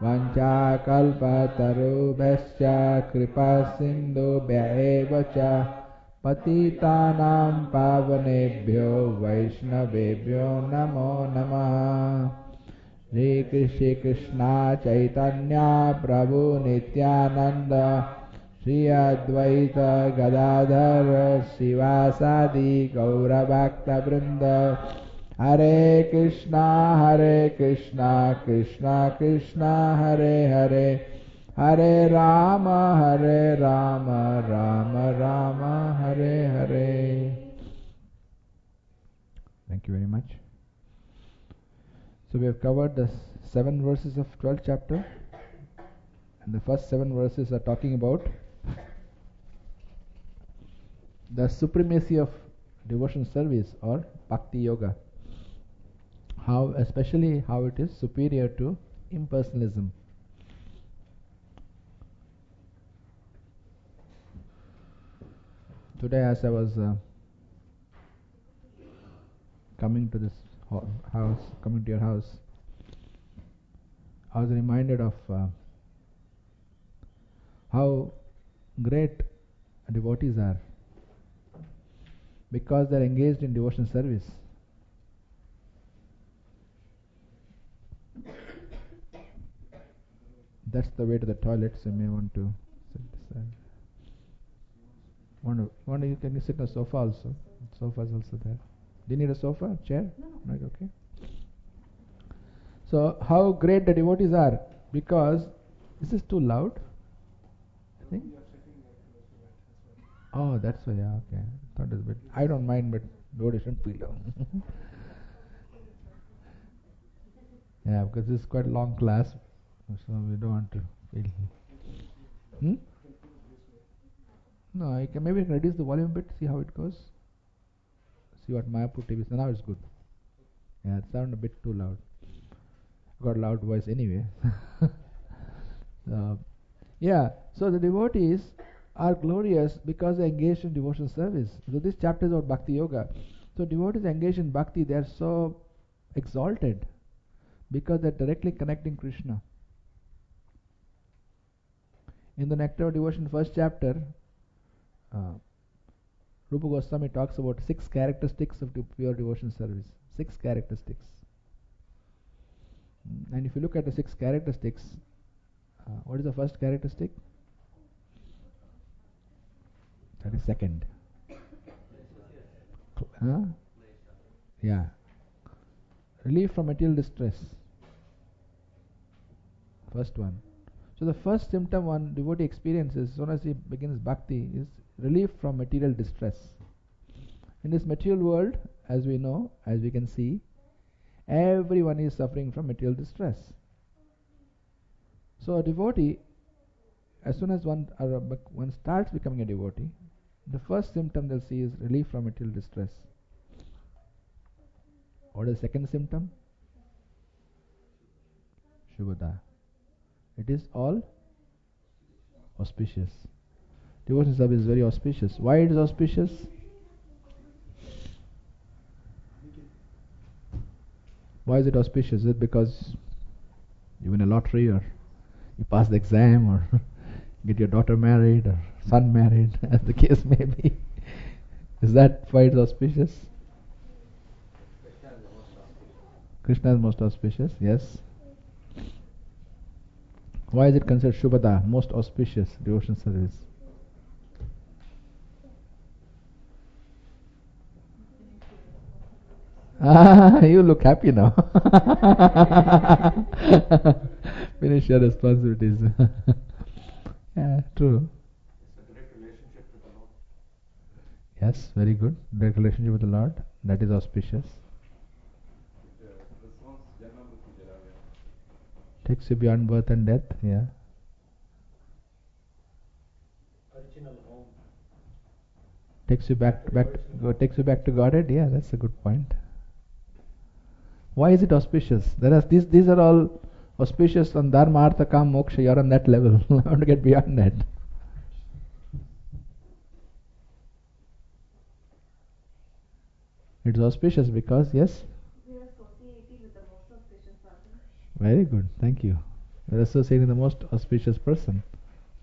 vanchakalpatarubhascha kripasindubhya eva cha patitanam pavanebhyo vaishnavebhyo namo namah. Shri Krishna Chaitanya Prabhu Nityananda Shri Advaita Gadadhar Sivasadi Gaura Bhakta Vrinda Hare Krishna Krishna Krishna Hare Hare Hare Rama Rama Rama Hare Hare. Thank you very much. So we have covered the 7 verses of 12th chapter, and the first 7 verses are talking about the supremacy of devotion service or Bhakti Yoga. Especially how it is superior to impersonalism. Today, as I was coming to this coming to your house, I was reminded of how great devotees are because they are engaged in devotion service. That's the way to the toilet, so you may want to sit aside. Can you sit on a sofa also? Sofa is also there. Do you need a sofa? Chair? No. Okay. So, how great the devotees are, because this is too loud, I think. Oh, that's why. Yeah, okay. Thought it was a bit. I don't mind, but devotee shouldn't feel down. Yeah, because this is quite a long class, so we don't want to feel. No, maybe I can reduce the volume a bit. See how it goes. See what Mayapur TV. So now it's good. Yeah, it sounded a bit too loud. Got a loud voice anyway. Yeah, so the devotees are glorious because they engage in devotional service. So this chapter is about Bhakti Yoga. So devotees engaged in Bhakti, they are so exalted because they are directly connecting Krishna. In the Nectar of Devotion, first chapter, Rupa Goswami talks about 6 characteristics of pure devotion service. 6 characteristics. And if you look at the 6 characteristics, what is the first characteristic? That is second. Yeah. Relief from material distress. First one. So the first symptom one devotee experiences as soon as he begins bhakti is relief from material distress. In this material world, as we know, as we can see, everyone is suffering from material distress. So a devotee, as soon as one starts becoming a devotee, the first symptom they'll see is relief from material distress. What is the second symptom? Shubhada. It is all auspicious. Devotion service is very auspicious. Why it is auspicious? Why is it auspicious? Is it because you win a lottery, or you pass the exam, or get your daughter married or son married, as the case may be? Is that why it's auspicious? Krishna is most auspicious, yes. Why is it considered Shubhada, most auspicious devotion service? You look happy now. Finish your responsibilities. Yeah, true. It's a direct relationship with the Lord. Yes, very good. Direct relationship with the Lord. That is auspicious. Takes you beyond birth and death. Yeah. Original home. Takes you back to Godhead. Yeah, that's a good point. Why is it auspicious? These are all auspicious on Dharma, Artha, Kam, Moksha. You're on that level. I want to get beyond that. It's auspicious because, yes? We are associating with the most auspicious person. Very good. Thank you. We're associating the most auspicious person.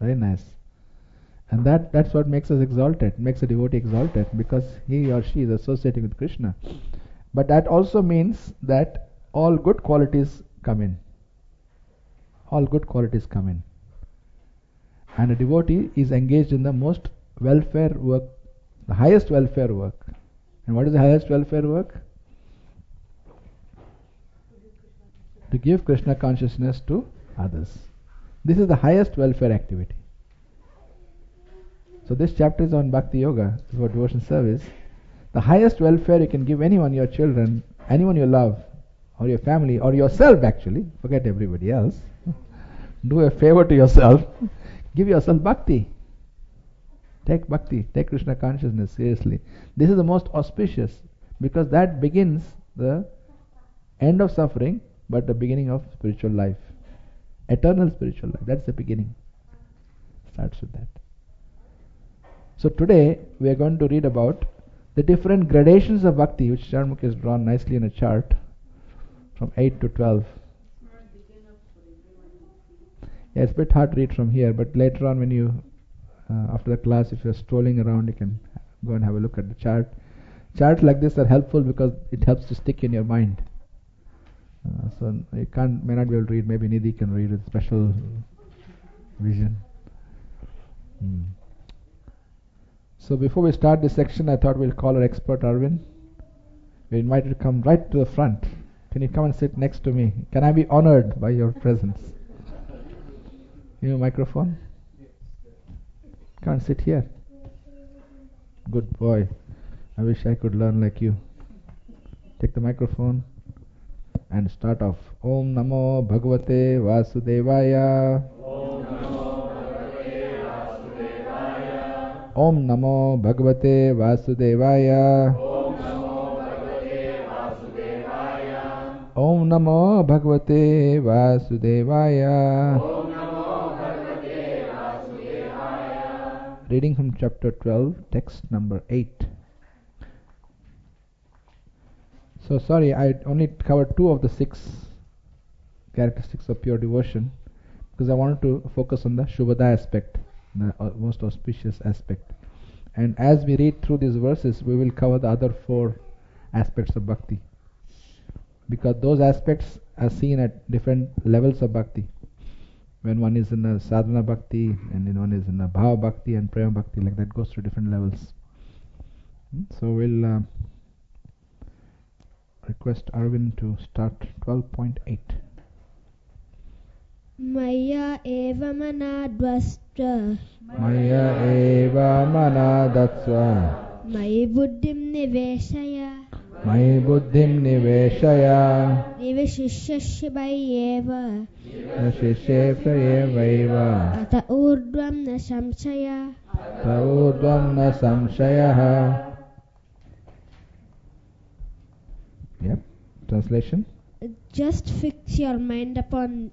Very nice. And that's what makes us exalted, makes a devotee exalted, because he or she is associating with Krishna. But that also means that all good qualities come in. All good qualities come in. And a devotee is engaged in the most welfare work, the highest welfare work. And what is the highest welfare work? To give Krishna consciousness to others. This is the highest welfare activity. So this chapter is on Bhakti Yoga, it's about devotion service. The highest welfare you can give anyone, your children, anyone you love, or your family, or yourself actually, forget everybody else. Do a favor to yourself. Give yourself bhakti. Take bhakti, take Krishna consciousness seriously. This is the most auspicious, because that begins the end of suffering, but the beginning of spiritual life. Eternal spiritual life, that's the beginning. Starts with that. So today we are going to read about the different gradations of bhakti, which Charmukh has drawn nicely in a chart from 8 to 12. Yeah, it's a bit hard to read from here, but later on when you, after the class, if you're strolling around, you can go and have a look at the chart. Charts like this are helpful because it helps to stick in your mind. So you may not be able to read, maybe Nidhi can read with special vision. So before we start this section, I thought we'll call our expert Arvind. We're invited to come right to the front. Can you come and sit next to me? Can I be honored by your presence? You have a microphone? Come and sit here. Good boy. I wish I could learn like you. Take the microphone and start off. Om Namo Bhagwate Vasudevaya. Om Namo Bhagwate Vasudevaya. Om Namo Bhagwate Vasudevaya. Reading from chapter 12, text number 8. So sorry, I only covered 2 of the 6 characteristics of pure devotion, because I wanted to focus on the Shubhada aspect, the most auspicious aspect. And as we read through these verses, we will cover the other 4 aspects of bhakti, because those aspects are seen at different levels of bhakti. When one is in a sadhana bhakti, and then one is in a bhava bhakti and prema bhakti, like that goes through different levels. So we'll request Arvind to start 12.8. Maya eva manadvastra. Maya eva manadatsva. Mayi buddhim niveshaya. Mayi buddhim niveshaya. Niveshishya eva. Nashishepayevaiva. Ata urdvam na samshaya. Taudvam na samshayaha. Yep. Translation. Just fix your mind upon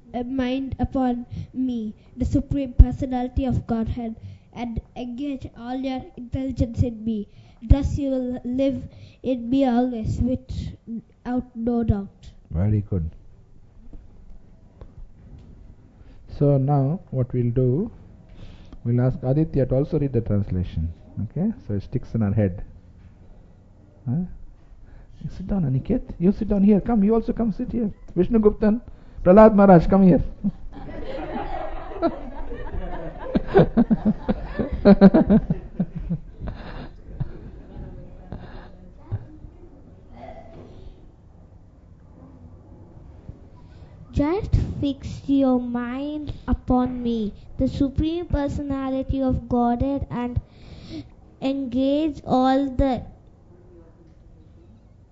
me, the Supreme Personality of Godhead, and engage all your intelligence in me. Thus you will live in me always, without no doubt. Very good. So now what we'll do, we'll ask Aditya to also read the translation. Okay? So it sticks in our head. Huh? You sit down, Aniket. You sit down here. Come, you also come sit here. Vishnu Guptan, Prahlad Maharaj, come here. Just fix your mind upon me, the Supreme Personality of Godhead, and engage all the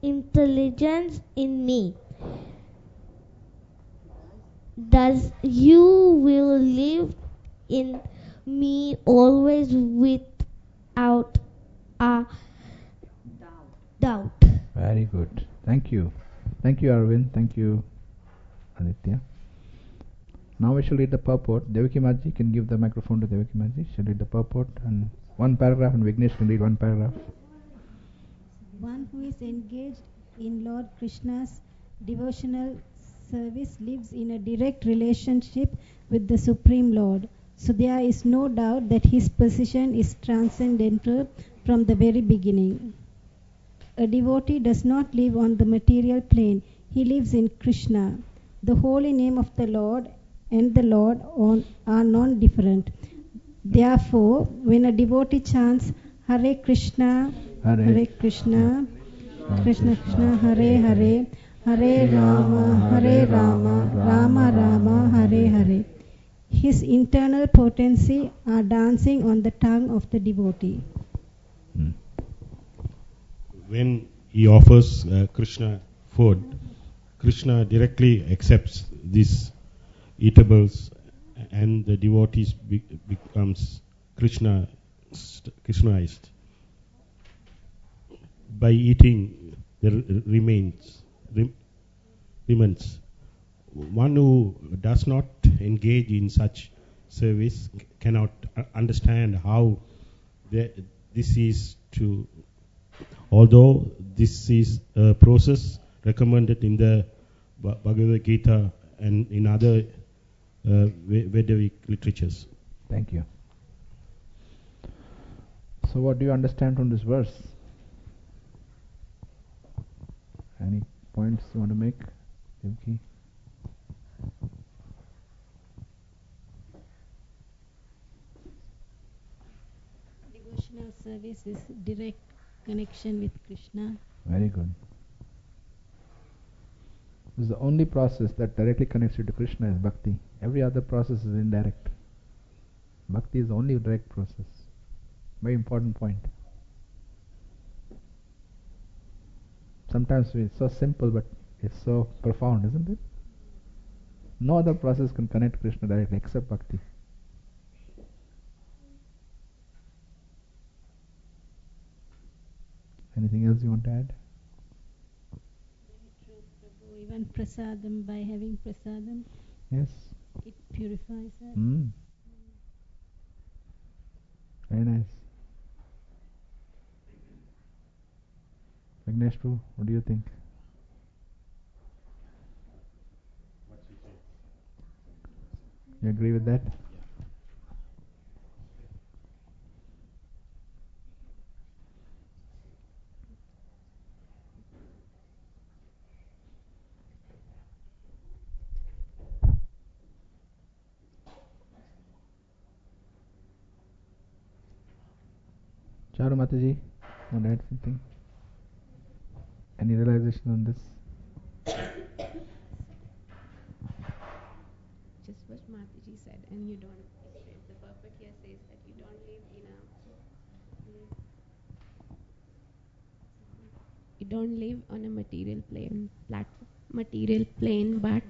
intelligence in me. Thus you will live in me always without a doubt. Very good. Thank you. Thank you, Arvind. Thank you, Aditya. Now we shall read the purport. Devaki Maji can give the microphone to Devaki Maji. She'll read the purport and 1 paragraph, and Vignesh can read 1 paragraph. One who is engaged in Lord Krishna's devotional service lives in a direct relationship with the Supreme Lord. So there is no doubt that his position is transcendental from the very beginning. A devotee does not live on the material plane. He lives in Krishna. The holy name of the Lord and the Lord are non-different. Therefore, when a devotee chants Hare Krishna, Hare Krishna, Krishna Krishna, Hare Hare, Hare Rama, Rama Rama, Hare Hare, his internal potency are dancing on the tongue of the devotee. When he offers Krishna food, Krishna directly accepts these eatables, and the devotees becomes Krishnaized. By eating, there remains. One who does not engage in such service cannot understand how this is to. Although this is a process recommended in the Bhagavad Gita and in other Vedic literatures. Thank you. So what do you understand from this verse? Any points you want to make, Devki? Devotional service is direct connection with Krishna. Very good. This is the only process that directly connects you to Krishna is bhakti. Every other process is indirect. Bhakti is the only direct process. Very important point. Sometimes it's so simple, but it's so profound, isn't it? No other process can connect Krishna directly except bhakti. Anything else you want to add? Very true, Prabhu. Even prasadam, by having prasadam, Yes. it purifies us. Very nice. Vignesh Prabhu, what do you think? You agree with that? Charu Mataji, want to add something? Any realization on this? Just what Mataji said, and you don't. The purport here says that you don't live in you don't live on a material plane, but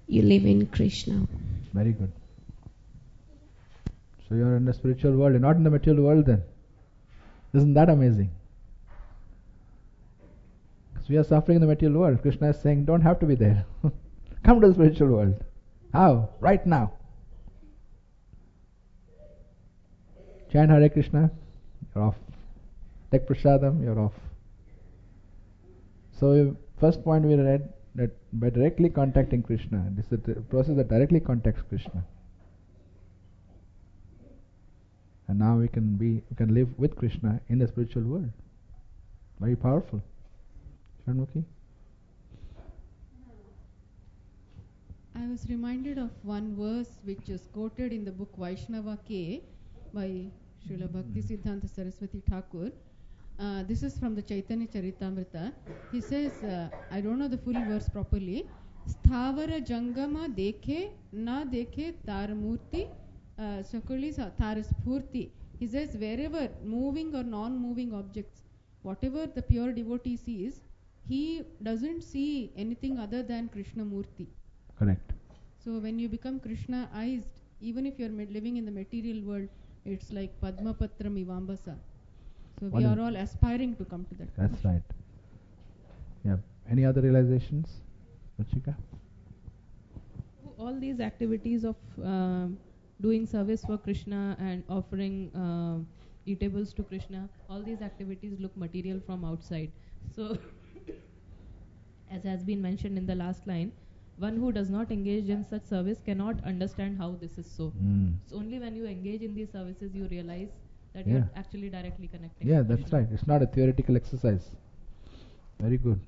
you live in Krishna. Very good. So you are in the spiritual world, you're not in the material world then. Isn't that amazing? Because we are suffering in the material world. Krishna is saying, don't have to be there. Come to the spiritual world. How? Right now. Chant Hare Krishna, you're off. Take prasadam, you're off. So first point we read that by directly contacting Krishna, this is the process that directly contacts Krishna. And now we can live with Krishna in the spiritual world. Very powerful. Shanmukhi? I was reminded of one verse which is quoted in the book Vaishnava K by Srila Bhakti Siddhanta Saraswati Thakur. This is from the Chaitanya Charitamrita. He says, I don't know the full verse properly. Sthavara jangama dekhe na dekhe taramurti sakali taraspurti. He says, wherever moving or non-moving objects, whatever the pure devotee sees, he doesn't see anything other than Krishna Murti. Correct. So when you become Krishna-ized, even if you're living in the material world, it's like Padma Patram Ivambasa. So we are all aspiring to come to that. That's right. Yeah. Any other realizations, Ruchika? All these activities of doing service for Krishna and offering eatables to Krishna, all these activities look material from outside. So, as has been mentioned in the last line, one who does not engage in such service cannot understand how this is so. It's only when you engage in these services you realize that Yeah. you're actually directly connecting. Yeah, with that's Krishna. right. It's not a theoretical exercise. Very good.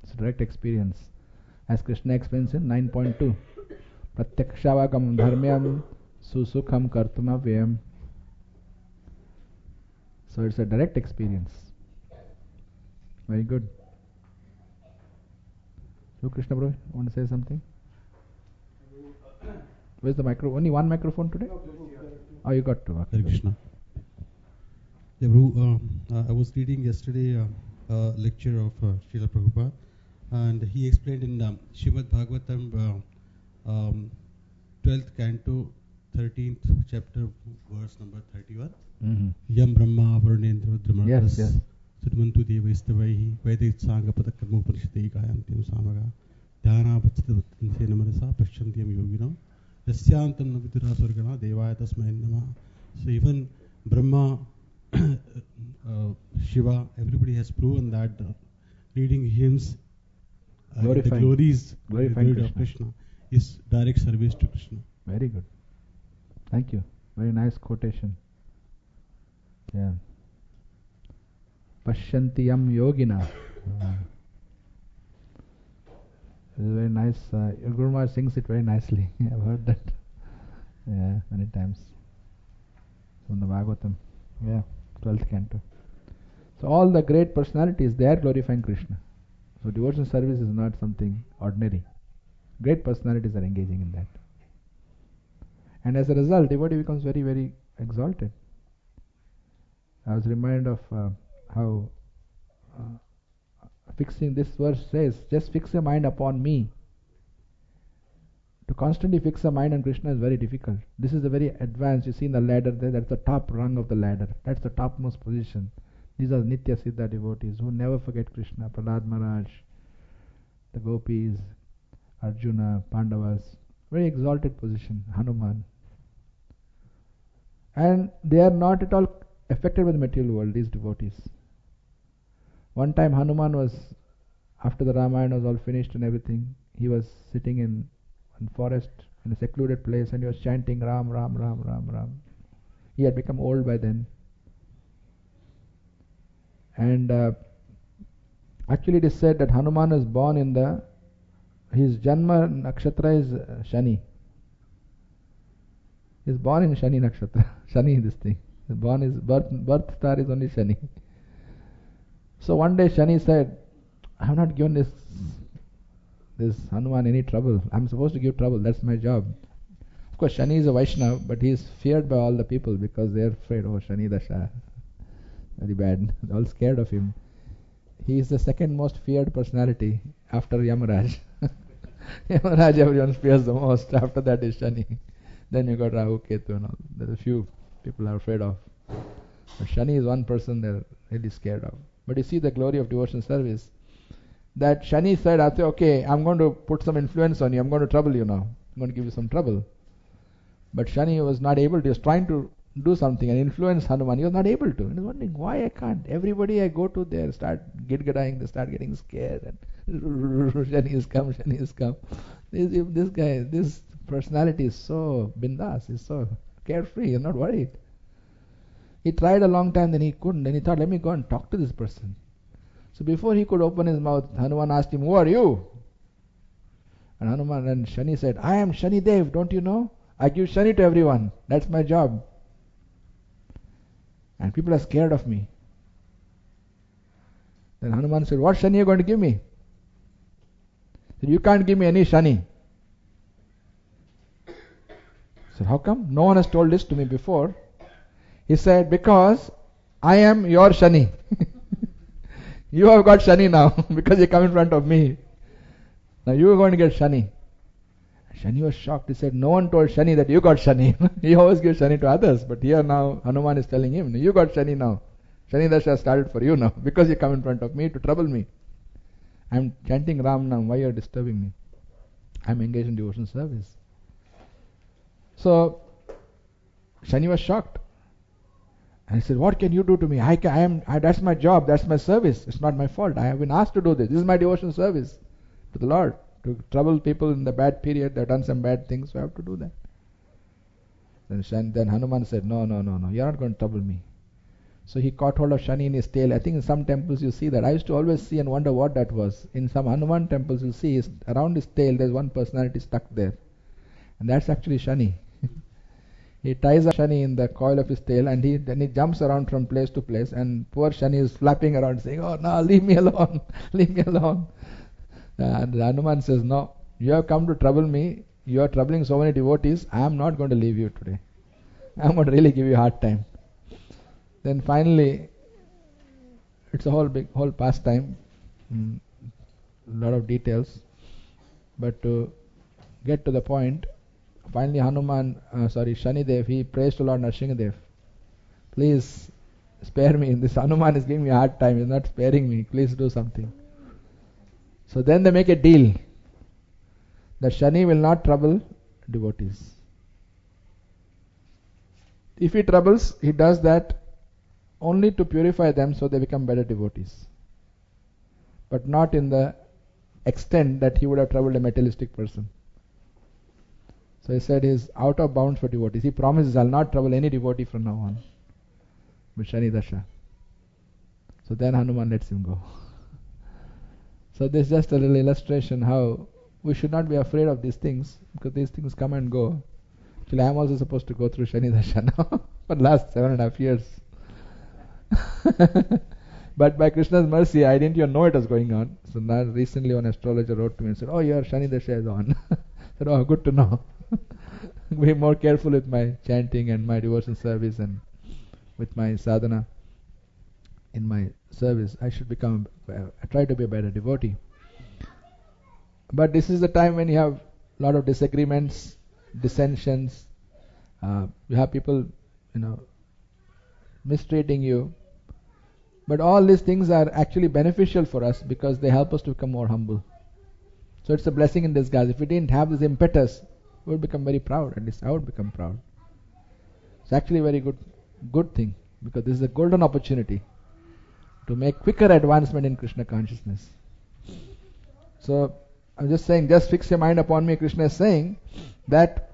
It's a direct experience. As Krishna explains in 9.2. Pratyakshavagamam dharmyam susukham kartumavyam. So it's a direct experience. Very good. So Krishna bro, want to say something? Where's the micro? Only one microphone today? Oh, you got two. Okay. Hare Krishna. Yeah, Prabhu, I was reading yesterday a lecture of Srila Prabhupada, and he explained in Srimad Bhagwatam, 12th canto, 13th chapter, verse number 31. Yam Brahma Varunendra Dramatas. Yes. Sudmantu Devaistavaihi Vedit Sanga Padakarma Upanishadi Gayantim Samaga Dhyana Bhatsatavatanse Namarasa Pashantyam Yogino Yasyantam Navidura Surgana Devaya Tasmai Nama. So even Brahma, Shiva, everybody has proven that reading hymns, the glories, glorifying of Krishna is direct service to Krishna. Very good. Thank you. Very nice quotation. Yeah. Pashyantiyam yogina. It is very nice. Your Guru Maharaj sings it very nicely. I've heard that. Yeah, many times. From the Bhagavatam. Yeah, 12th canto. So all the great personalities, they are glorifying Krishna. So devotional service is not something ordinary. Great personalities are engaging in that. And as a result, devotee becomes very, very exalted. I was reminded of how fixing this verse says, just fix your mind upon me. To constantly fix a mind on Krishna is very difficult. This is the very advanced. You see in the ladder there, that's the top rung of the ladder. That's the topmost position. These are Nitya Siddha devotees who never forget Krishna. Prahlad Maharaj, the gopis, Arjuna, Pandavas. Very exalted position. Hanuman. And they are not at all affected by the material world, these devotees. One time Hanuman was, after the Ramayana was all finished and everything, he was sitting in forest, in a secluded place, and he was chanting Ram, Ram, Ram, Ram, Ram. He had become old by then. And actually it is said that Hanuman was born in his Janma Nakshatra is Shani. He is born in Shani Nakshatra. Shani is this thing. His birth star is only Shani. So one day Shani said, I have not given this Hanuman any trouble. I am supposed to give trouble. That's my job. Of course, Shani is a Vaishnava, but he is feared by all the people because they are afraid. Oh, Shani Dasha. Very bad. They're all scared of him. He is the second most feared personality after Yamaraj. Yamaraj everyone fears the most. After that is Shani. Then you got Rahu, Ketu and all. There's a few people are afraid of. But Shani is one person they're really scared of. But you see the glory of devotional service. That Shani said, okay, I'm going to put some influence on you. I'm going to trouble you now. I'm going to give you some trouble. But Shani was not able to. He was trying to do something and influence Hanuman. He was not able to. He was wondering why I can't. Everybody I go to there start gidgadaying. They start getting scared. And Shani has come, Shani has come. This guy, this personality is so bindas. He's so carefree. He's not worried. He tried a long time, then he couldn't. Then he thought, let me go and talk to this person. So before he could open his mouth, Hanuman asked him, who are you? And Hanuman and Shani said, I am Shani Dev, don't you know? I give Shani to everyone. That's my job. And people are scared of me. Then Hanuman said, what Shani are you going to give me? He said, you can't give me any Shani. He said, how come? No one has told this to me before. He said, because I am your Shani. You have got Shani now because you come in front of me. Now you are going to get Shani. Shani was shocked. He said, no one told Shani that you got Shani. He always gives Shani to others. But here now Hanuman is telling him, you got Shani now. Shani Dasha started for you now because you come in front of me to trouble me. I am chanting Ram Nam. Why you are disturbing me? I am engaged in devotional service. So Shani was shocked. And he said, what can you do to me? That's my job, that's my service. It's not my fault. I have been asked to do this. This is my devotional service to the Lord. To trouble people in the bad period, they've done some bad things, so I have to do that. Then Hanuman said, no, you're not going to trouble me. So he caught hold of Shani in his tail. I think in some temples you see that. I used to always see and wonder what that was. In some Hanuman temples you see around his tail there's one personality stuck there. And that's actually Shani. He ties up Shani in the coil of his tail and then he jumps around from place to place, and poor Shani is flapping around saying, oh no, leave me alone, leave me alone. And Hanuman says, no, you have come to trouble me. You are troubling so many devotees. I am not going to leave you today. I am going to really give you a hard time. Then finally, it's a whole pastime, a lot of details. But to get to the point, finally Shanidev, he prays to Lord Nrsingadev, please spare me. This Hanuman is giving me a hard time. He's not sparing me. Please do something. So then they make a deal that Shani will not trouble devotees. If he troubles, he does that only to purify them so they become better devotees, but not in the extent that he would have troubled a materialistic person. So he said he's out of bounds for devotees. He promises, I'll not trouble any devotee from now on. But Shani Dasha. So then Hanuman lets him go. So this is just a little illustration how we should not be afraid of these things, because these things come and go. Actually, I am also supposed to go through Shani Dasha now for the last 7.5 years. But by Krishna's mercy, I didn't even know it was going on. So now recently one astrologer wrote to me and said, oh, your Shani Dasha is on. I said, oh, good to know. Be more careful with my chanting and my devotion service and with my sadhana in my service. I try to be a better devotee. But this is the time when you have a lot of disagreements, dissensions. You have people, mistreating you. But all these things are actually beneficial for us because they help us to become more humble. So it's a blessing in disguise. If we didn't have this impetus, we would become very proud. At least I would become proud. It's actually a very good thing, because this is a golden opportunity to make quicker advancement in Krishna consciousness. So I'm just saying, just fix your mind upon me. Krishna is saying that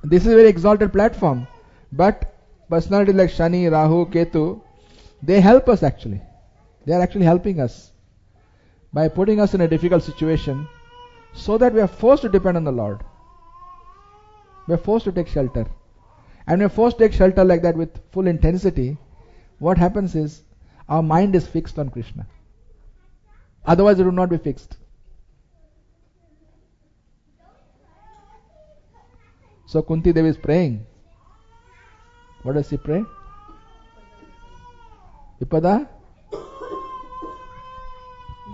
this is a very exalted platform, but personalities like Shani, Rahu, Ketu, they help us actually. They are actually helping us by putting us in a difficult situation so that we are forced to depend on the Lord. We are forced to take shelter. And we are forced to take shelter like that with full intensity. What happens is our mind is fixed on Krishna. Otherwise it would not be fixed. So Kunti Devi is praying. What does she pray? Vipada?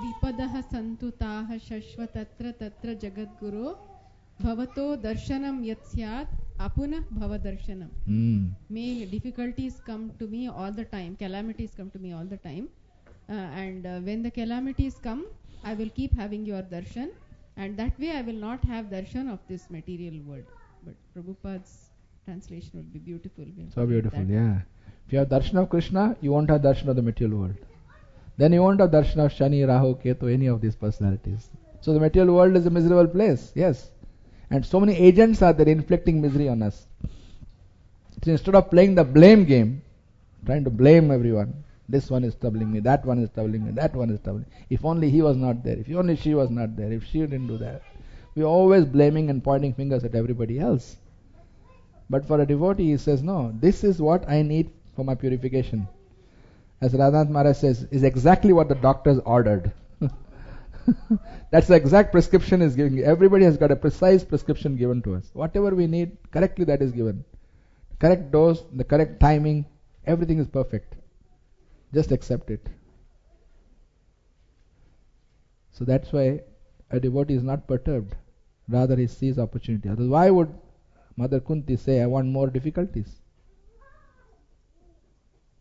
Vipadaha santutaha shashva tatra tatra jagadguru bhavato darshanam yatsyat apuna bhava darshanam. May difficulties come to me all the time, calamities come to me all the time, and when the calamities come, I will keep having your darshan, and that way I will not have darshan of this material world. But Prabhupada's translation would be beautiful. So beautiful, yeah. If you have darshan of Krishna, you won't have darshan of the material world. Then you won't have darshan of Shani, Rahu, Ketu, any of these personalities. So the material world is a miserable place, yes. And so many agents are there inflicting misery on us. So instead of playing the blame game, trying to blame everyone, this one is troubling me, that one is troubling me, that one is troubling me. If only he was not there, if only she was not there, if she didn't do that. We are always blaming and pointing fingers at everybody else. But for a devotee, he says, no, this is what I need for my purification. As Radhanath Maharaj says, is exactly what the doctors ordered. That's the exact prescription is given. Everybody has got a precise prescription given to us. Whatever we need, correctly that is given. Correct dose, the correct timing, everything is perfect. Just accept it. So that's why a devotee is not perturbed. Rather he sees opportunity. Otherwise, why would Mother Kunti say, I want more difficulties?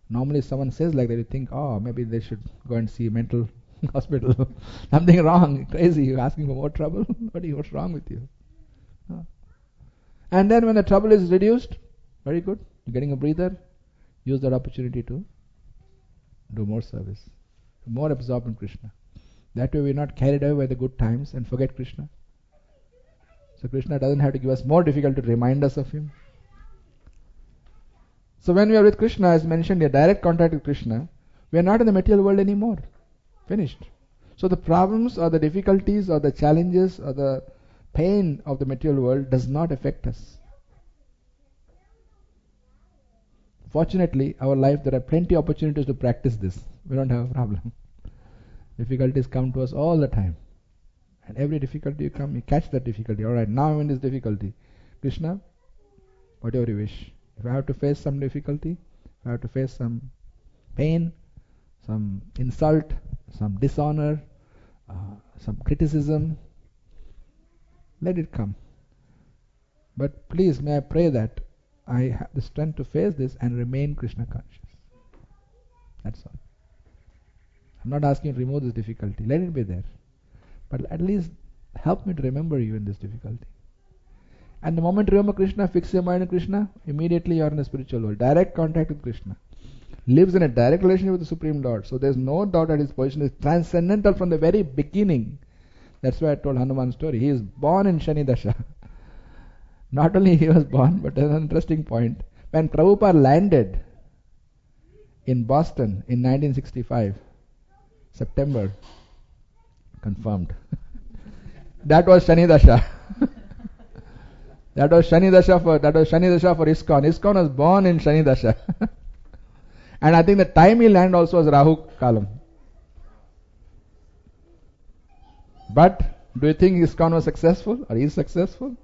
Normally someone says like that, you think, oh, maybe they should go and see a mental hospital. Something wrong, crazy, you're asking for more trouble? What's wrong with you? And then when the trouble is reduced, very good, you're getting a breather, use that opportunity to do more service, more absorb in Krishna. That way we are not carried away by the good times and forget Krishna. So Krishna doesn't have to give us more difficulty to remind us of Him. So when we are with Krishna, as mentioned here, direct contact with Krishna, we are not in the material world anymore. Finished. So the problems or the difficulties or the challenges or the pain of the material world does not affect us. Fortunately, our life, there are plenty of opportunities to practice this. We don't have a problem. Difficulties come to us all the time. And every difficulty you come, you catch that difficulty. Alright, now I'm in this difficulty. Krishna, whatever you wish. If I have to face some difficulty, if I have to face some pain, some insult, some dishonor, some criticism, let it come. But please, may I pray that I have the strength to face this and remain Krishna conscious. That's all. I'm not asking you to remove this difficulty. Let it be there. But at least help me to remember you in this difficulty. And the moment you remember Krishna, fix your mind on Krishna, immediately you are in the spiritual world. Direct contact with Krishna. Lives in a direct relationship with the Supreme Lord. So there's no doubt that his position is transcendental from the very beginning. That's why I told Hanuman's story. He is born in Shani Dasha. Not only he was born, but there's an interesting point. When Prabhupada landed in Boston in 1965, September, confirmed. That was Shani Dasha. That was Shani Dasha for ISKCON. ISKCON was born in Shani Dasha. And I think the time he landed also was Rahu Kalam. But do you think ISKCON was successful or is successful?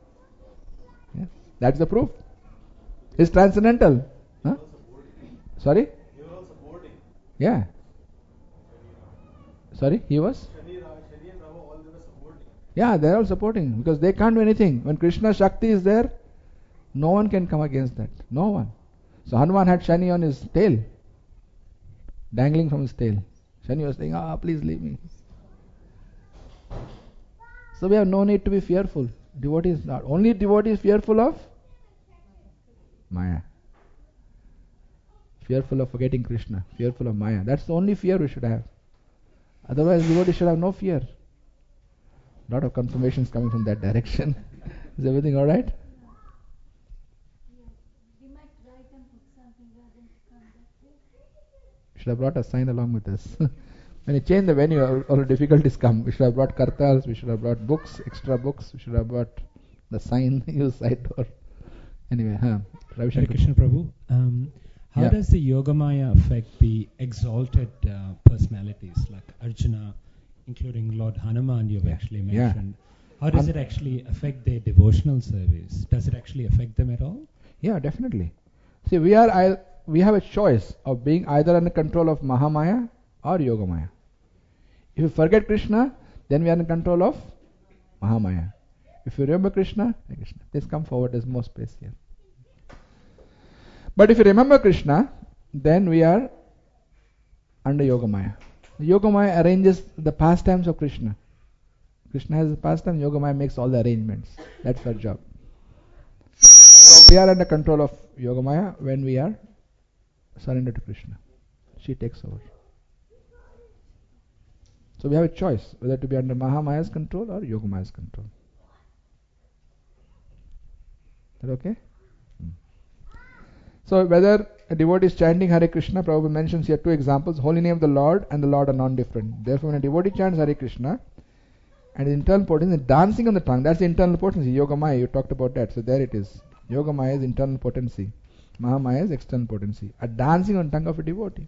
Yes. That's the proof. It's transcendental. Huh? Sorry? He was also boarding. Yeah. Sorry, he was? Shani and Rama, all they were supporting. Yeah, they are all supporting because they can't do anything. When Krishna Shakti is there, no one can come against that. No one. So Hanuman had Shani on his tail, dangling from his tail. Shani was saying, please leave me. So we have no need to be fearful. Devotees not. Only devotee is fearful of Maya. Fearful of forgetting Krishna. Fearful of Maya. That's the only fear we should have. Otherwise, devotee should have no fear. A lot of confirmations coming from that direction. Is everything alright? We might write and put something rather than come that way. Should have brought a sign along with us. When you change the venue, all the difficulties come. We should have brought kartals, we should have brought books, extra books, we should have brought the sign, use side door. Anyway, Hare Krishna Prabhu. How does the Yogamaya affect the exalted personalities like Arjuna, including Lord Hanuman you've actually mentioned? How does it actually affect their devotional service? Does it actually affect them at all? Yeah, definitely. See, we have a choice of being either under control of Mahamaya or Yogamaya. If you forget Krishna, then we are in control of Mahamaya. If you remember Krishna, please come forward, there's more space here. But if you remember Krishna, then we are under Yogamaya. Yogamaya arranges the pastimes of Krishna. Krishna has the pastime, Yogamaya makes all the arrangements. That's her job. So we are under control of Yogamaya when we are surrendered to Krishna. She takes over. So we have a choice whether to be under Mahamaya's control or Yogamaya's control. Is that okay? So whether a devotee is chanting Hare Krishna, Prabhupada mentions here two examples. Holy name of the Lord and the Lord are non-different. Therefore when a devotee chants Hare Krishna, and the internal potency, dancing on the tongue, that's the internal potency. Yogamaya, you talked about that. So there it is. Yogamaya is internal potency. Mahamaya is external potency. A dancing on tongue of a devotee.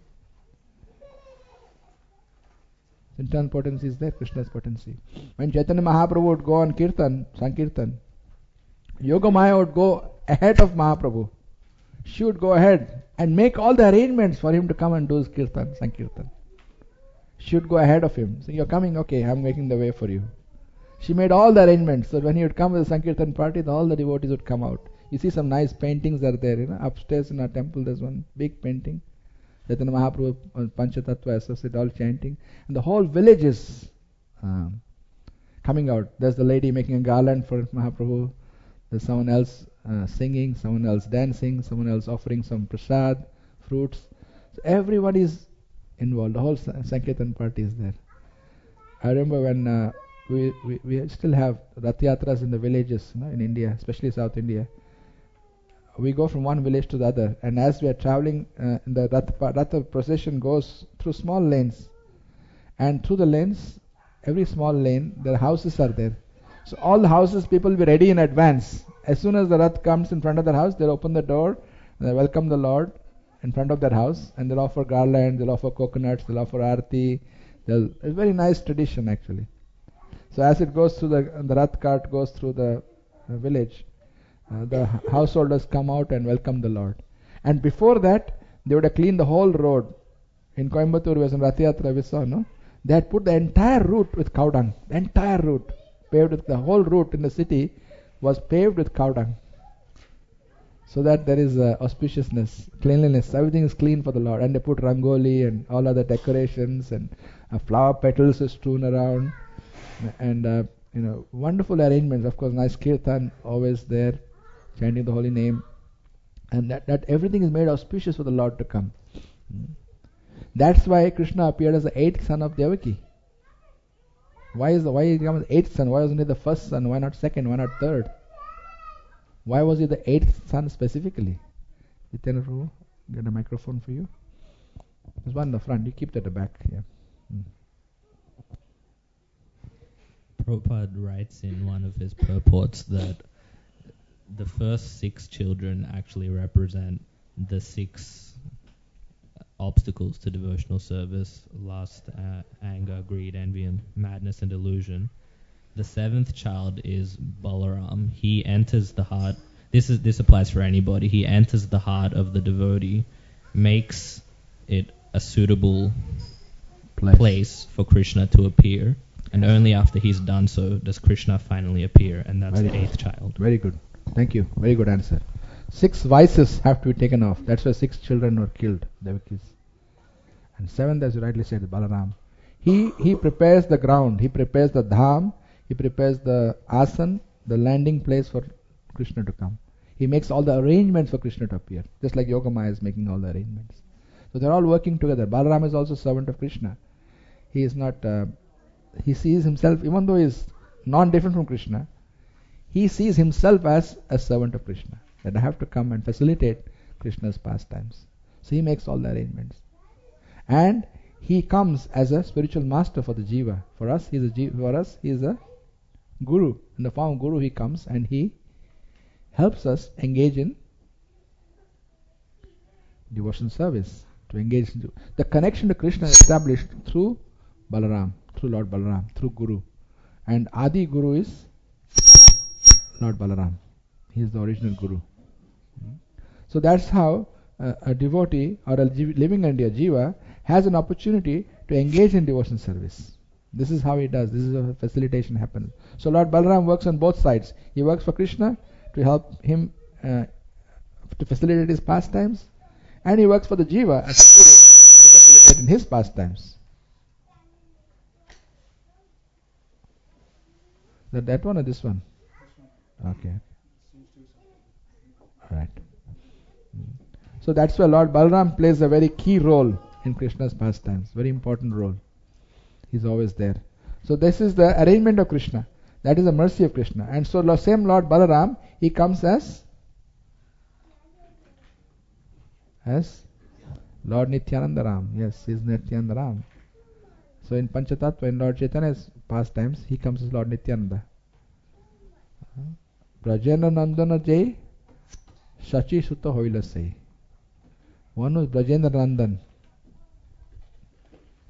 Internal potency is there, Krishna's potency. When Chaitanya Mahaprabhu would go on Kirtan, Sankirtan, Yogamaya would go ahead of Mahaprabhu. She would go ahead and make all the arrangements for him to come and do his Kirtan, Sankirtan. She would go ahead of him. So you're coming, okay, I'm making the way for you. She made all the arrangements. So when he would come with the Sankirtan party, all the devotees would come out. You see some nice paintings are there, upstairs in our temple there's one big painting. Chaitanya Mahaprabhu on Panchatattva associated all chanting. And the whole village is coming out. There's the lady making a garland for Mahaprabhu. There's someone else singing, someone else dancing, someone else offering some prasad, fruits. So everybody is involved. The whole Sankirtan party is there. I remember when we still have Rath Yatras in the villages, in India, especially South India. We go from one village to the other, and as we are traveling, the Rath procession goes through small lanes, and through the lanes, every small lane, their houses are there. So all the houses, people will be ready in advance. As soon as the Rath comes in front of their house, they'll open the door, they welcome the Lord in front of their house, and they'll offer garlands, they'll offer coconuts, they'll offer arati. It's a very nice tradition actually. So as it goes through the Rath cart goes through the village, the householders come out and welcome the Lord. And before that, they would have cleaned the whole road. In Coimbatore, was in Rath Yatra, we saw, no? They had put the entire route with cow dung. The entire route, paved with the whole route in the city, was paved with cow dung. So that there is auspiciousness, cleanliness, everything is clean for the Lord. And they put rangoli and all other decorations, and flower petals are strewn around. And wonderful arrangements. Of course, nice kirtan always there, chanting the holy name, and that everything is made auspicious for the Lord to come. That's why Krishna appeared as the 8th son of Devaki. Why he becomes the 8th son? Why wasn't he the first son? Why not second? Why not third? Why was he the 8th son specifically? Jitendra Prabhu, get a microphone for you. There's one in the front. You keep that at the back. Yeah. Prabhupada writes in one of his purports that the first 6 children actually represent the 6 obstacles to devotional service: lust, anger, greed, envy, and madness and delusion. The 7th child is Balaram. He enters the heart. This applies for anybody. He enters the heart of the devotee, makes it a suitable place for Krishna to appear. And only after he's done so does Krishna finally appear, and that's the 8th child. Very good. Thank you. Very good answer. 6 vices have to be taken off. That's why 6 children were killed, Devakis. And 7th, as you rightly said, Balaram. He prepares the ground. He prepares the dham. He prepares the asan, the landing place for Krishna to come. He makes all the arrangements for Krishna to appear, just like Yogamaya is making all the arrangements. So they're all working together. Balaram is also servant of Krishna. He is not... he sees himself, even though he is non-different from Krishna, he sees himself as a servant of Krishna, that I have to come and facilitate Krishna's pastimes. So he makes all the arrangements. And he comes as a spiritual master for the jiva. For us, he is a guru. In the form of guru, he comes and he helps us engage in devotion service. To engage in the connection to Krishna is established through Balaram, through Lord Balaram, through Guru. And Adi Guru is Lord Balaram. He is the original Guru. So that's how a devotee or a living India jiva has an opportunity to engage in devotion service. This is how he does. This is how facilitation happens. So Lord Balaram works on both sides. He works for Krishna to help him to facilitate his pastimes, and he works for the jiva as a guru to facilitate in his pastimes. That one or this one? Okay. Alright. So that's why Lord Balaram plays a very key role in Krishna's pastimes. Very important role. He's always there. So this is the arrangement of Krishna. That is the mercy of Krishna. And so the same Lord Balaram, he comes as Lord Nityanandaram. Yes, he is Nityanandaram. So in Panchatattva, in Lord Chaitanya's pastimes, he comes as Lord Nityananda. Brajendra Nandana Jai Shachi Sutta Hoila Sai. One who is Brajendra Nandan,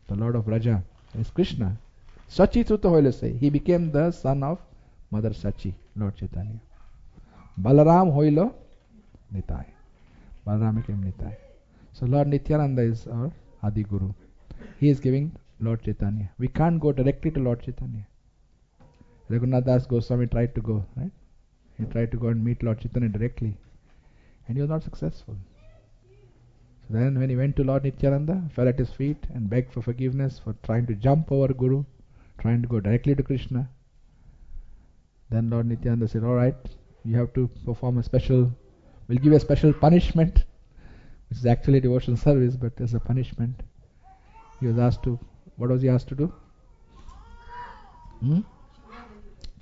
the Lord of Braja, is Krishna. Shachi Sutta Hoila Sai. He became the son of Mother Shachi, Lord Chaitanya. Balaram Hoilo Nitai. Balaram became Nitai. So Lord Nityananda is our Adi Guru. He is giving Lord Chaitanya. We can't go directly to Lord Chaitanya. Raghunath Das Goswami tried to go, right? He tried to go and meet Lord Chaitanya directly, and he was not successful. So then when he went to Lord Nityananda, fell at his feet and begged for forgiveness for trying to jump over Guru, trying to go directly to Krishna. Then Lord Nityananda said, alright, you have to perform we'll give you a special punishment, which is actually devotional service, but as a punishment. He was asked to, what was he asked to do?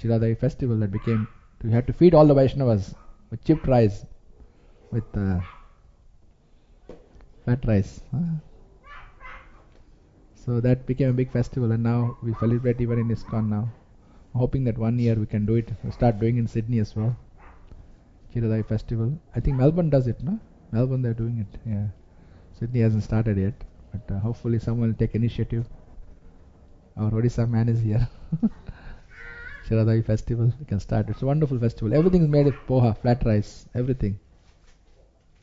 Chiradai festival that became, we had to feed all the Vaishnavas with chipped rice, with fat rice. So that became a big festival, and now we celebrate even in ISKCON now. Hoping that one year we can do it. We'll start doing in Sydney as well. Chiradai festival. I think Melbourne does it, no? Melbourne they're doing it. Yeah. Sydney hasn't started yet, but hopefully someone will take initiative. Our Odisha man is here. Chiradai festival. We can start. It's a wonderful festival. Everything is made of poha, flat rice. Everything.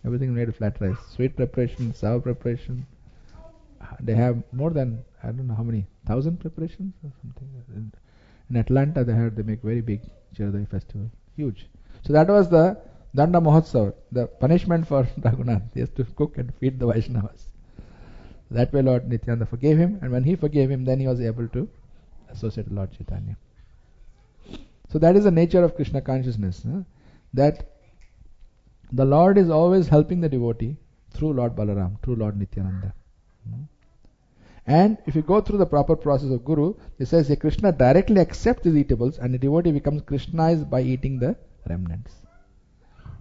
Everything is made of flat rice. Sweet preparation, sour preparation. They have more than, I don't know how many, 1,000 preparations or something. In Atlanta they make very big Chiradai festival. Huge. So that was the Danda Mahotsav, the punishment for Raghunath. He has to cook and feed the Vaishnavas. That way Lord Nityananda forgave him, and when he forgave him, then he was able to associate with Lord Chaitanya. So that is the nature of Krishna consciousness, that the Lord is always helping the devotee through Lord Balaram, through Lord Nityananda. And if you go through the proper process of Guru, it says that Krishna directly accepts these eatables and the devotee becomes Krishnized by eating the remnants.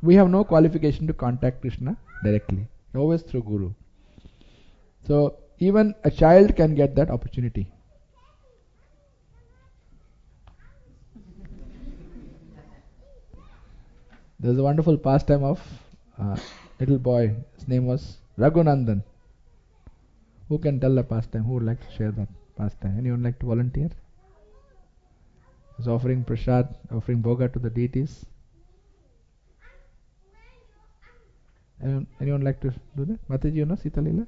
We have no qualification to contact Krishna directly, always through Guru. So even a child can get that opportunity. There's a wonderful pastime of little boy. His name was Raghunandan. Who can tell the pastime? Who would like to share that pastime? Anyone like to volunteer? He's offering prasad, offering bhoga to the deities. Anyone like to do that? Mataji, you know Sita Leela?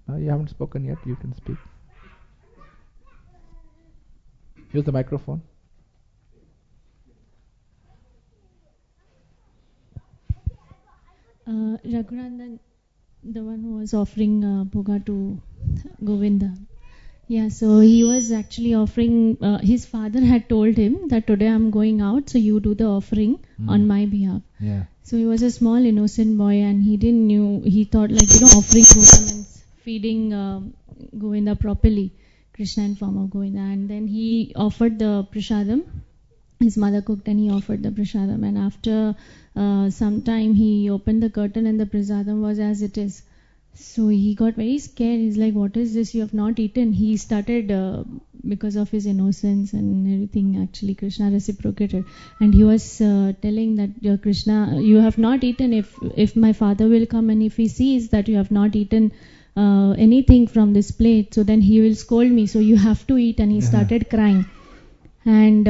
No, you haven't spoken yet. You can speak. Use the microphone. Raghunandan, the one who was offering bhoga to Govinda. Yeah, so he was actually offering, his father had told him that today I'm going out, so you do the offering on my behalf. Yeah. So he was a small innocent boy and he didn't know, he thought like, offering bhoga means feeding Govinda properly, Krishna in form of Govinda. And then he offered the prasadam. His mother cooked and he offered the prasadam. And after some time he opened the curtain and the prasadam was as it is. So he got very scared. He's like, what is this? You have not eaten. He started, because of his innocence and everything, actually Krishna reciprocated. And he was telling that, Krishna, you have not eaten. If my father will come and if he sees that you have not eaten anything from this plate, so then he will scold me. So you have to eat. And he started crying. And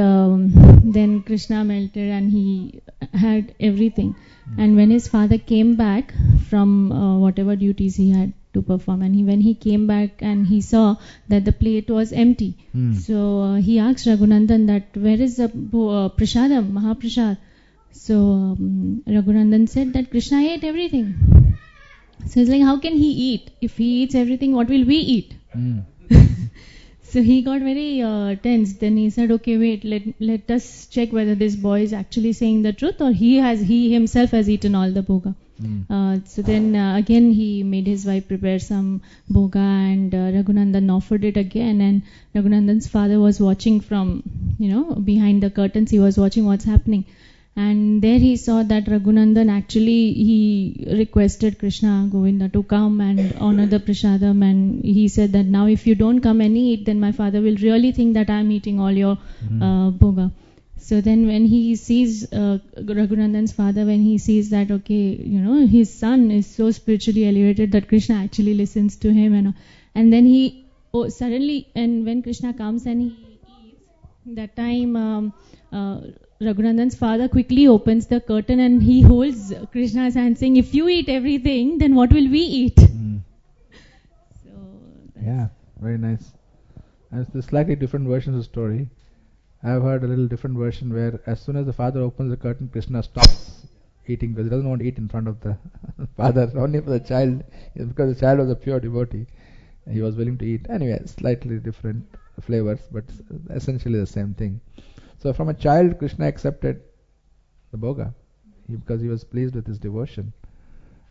then Krishna melted and he had everything. And when his father came back from whatever duties he had to perform, and when he came back and he saw that the plate was empty, so he asked Raghunandan that where is the prasadam, Mahaprasad? So Raghunandan said that Krishna ate everything. So he's like, how can he eat? If he eats everything, what will we eat? So he got very tense. Then he said, okay, wait, let us check whether this boy is actually saying the truth or he himself has eaten all the bhoga. So then again he made his wife prepare some bhoga and Raghunandan offered it again, and Raghunandan's father was watching from, behind the curtains. He was watching what's happening. And there he saw that Raghunandan actually, he requested Krishna, Govinda to come and honor the prasadam, and he said that now if you don't come and eat, then my father will really think that I am eating all your bhoga. So then when he sees, Raghunandan's father, when he sees that, okay, his son is so spiritually elevated that Krishna actually listens to him, and then he, suddenly, and when Krishna comes and he eats, that time, Raghunandan's father quickly opens the curtain and he holds Krishna's hand saying, if you eat everything, then what will we eat? So yeah, very nice. There's the slightly different versions of the story. I've heard a little different version where as soon as the father opens the curtain, Krishna stops eating because he doesn't want to eat in front of the father, only for the child, because the child was a pure devotee. He was willing to eat. Anyway, slightly different flavors, but essentially the same thing. So from a child, Krishna accepted the bhoga because he was pleased with his devotion.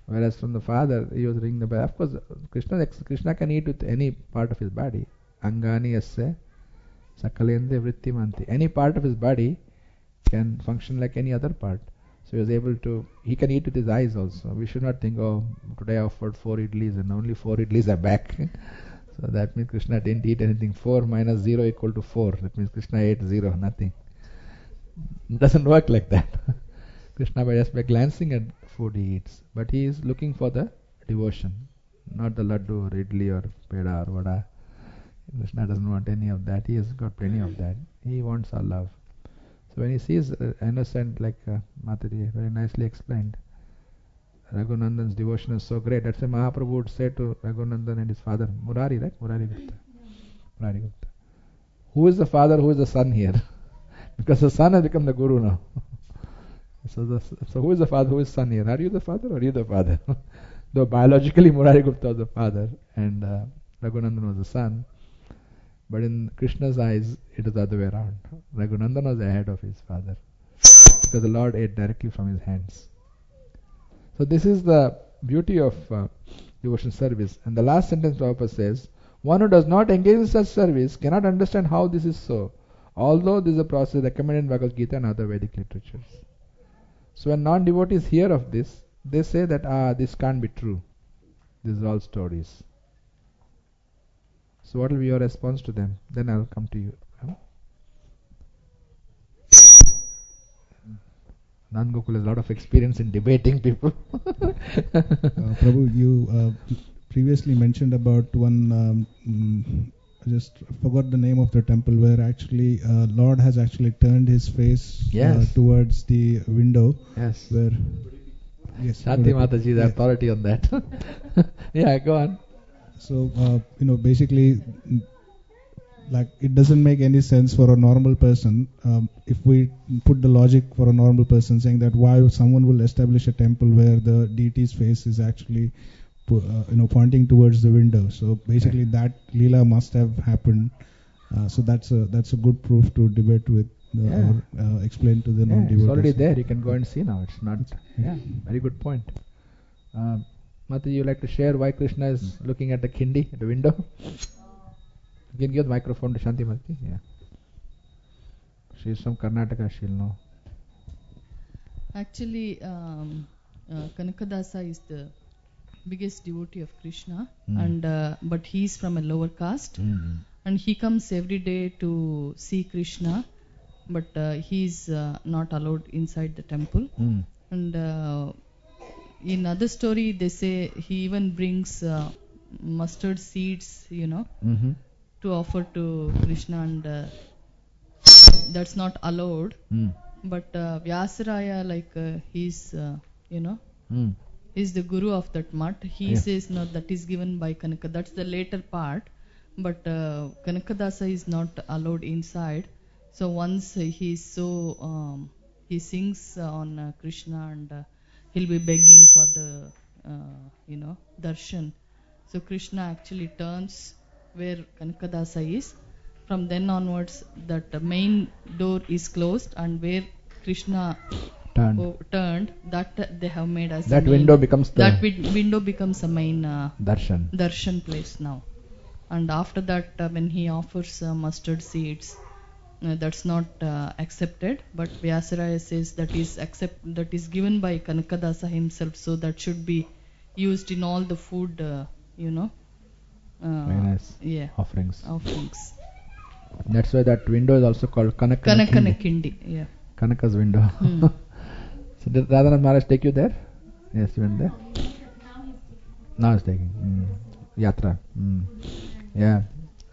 Whereas from the father, he was ringing the bell. Of course, Krishna can eat with any part of his body. Angani yasya Sakalendriya vritti manti. Any part of his body can function like any other part. So he was able to, he can eat with his eyes also. We should not think, oh, today I offered 4 idlis and only 4 idlis are back. So that means Krishna didn't eat anything. 4 minus 0 equal to 4. That means Krishna ate 0, nothing. It doesn't work like that. Krishna, just by glancing at food, he eats. But he is looking for the devotion, not the laddu or idli or peda or vada. Krishna doesn't want any of that. He has got plenty of that. He wants our love. So when he sees innocent, like Mataji very nicely explained, Raghunandan's devotion is so great. That's why Mahaprabhu would say to Raghunandan and his father, Murari, right? Murari Gupta. Murari Gupta. Who is the father, who is the son here? Because the son has become the guru now. So who is the father, who is son here? Are you the father or are you the father? Though biologically Murari Gupta was the father and Raghunandan was the son, but in Krishna's eyes it is the other way around. Raghunandan was ahead of his father because the Lord ate directly from his hands. So this is the beauty of devotion service. And the last sentence Prabhupada says, one who does not engage in such service cannot understand how this is so, although this is a process recommended in Bhagavad Gita and other Vedic literatures. So when non-devotees hear of this, they say that this can't be true. These are all stories. So what will be your response to them? Then I'll come to you. Nandgokul has a lot of experience in debating people. Prabhu, you previously mentioned about one, I just forgot the name of the temple where actually Lord has actually turned his face towards the window. Yes. Where, yes. Shanti Mataji is the authority on that. Yeah, go on. So, basically, like it doesn't make any sense for a normal person if we put the logic for a normal person saying that why someone will establish a temple where the deity's face is actually pointing towards the window. So basically that Leela must have happened. So that's a good proof to debate with or explain to the non-devotees. It's already there. You can go and see now. It's not. Yeah, very good point. Mataji, you like to share why Krishna is looking at the kindi, at the window? You can give the microphone to Shanti Mataji. Yeah. She is from Karnataka. She'll know. Actually, Kanakadasa is the biggest devotee of Krishna, and but he is from a lower caste, and he comes every day to see Krishna, but he is not allowed inside the temple. And in other story, they say he even brings mustard seeds, to offer to Krishna, and that's not allowed. But Vyasaraya, he's is the guru of that mutt. He says no, that is given by Kanaka. That's the later part. But Kanakadasa is not allowed inside. So once he sings on Krishna, and he'll be begging for the darshan. So Krishna actually turns where Kanakadasa is. From then onwards, that main door is closed, and where Krishna turned, that they have made as that window becomes window becomes a main darshan place now. And after that, when he offers mustard seeds, that's not accepted. But Vyasaraya says that is given by Kanakadasa himself, so that should be used in all the food. Very nice. Yeah. Offerings. That's why that window is also called Kanakanakindi. Yeah. Kanaka's window. So did Radhanath Maharaj take you there? Yes, you went there. Now he's taking Yatra. Yeah.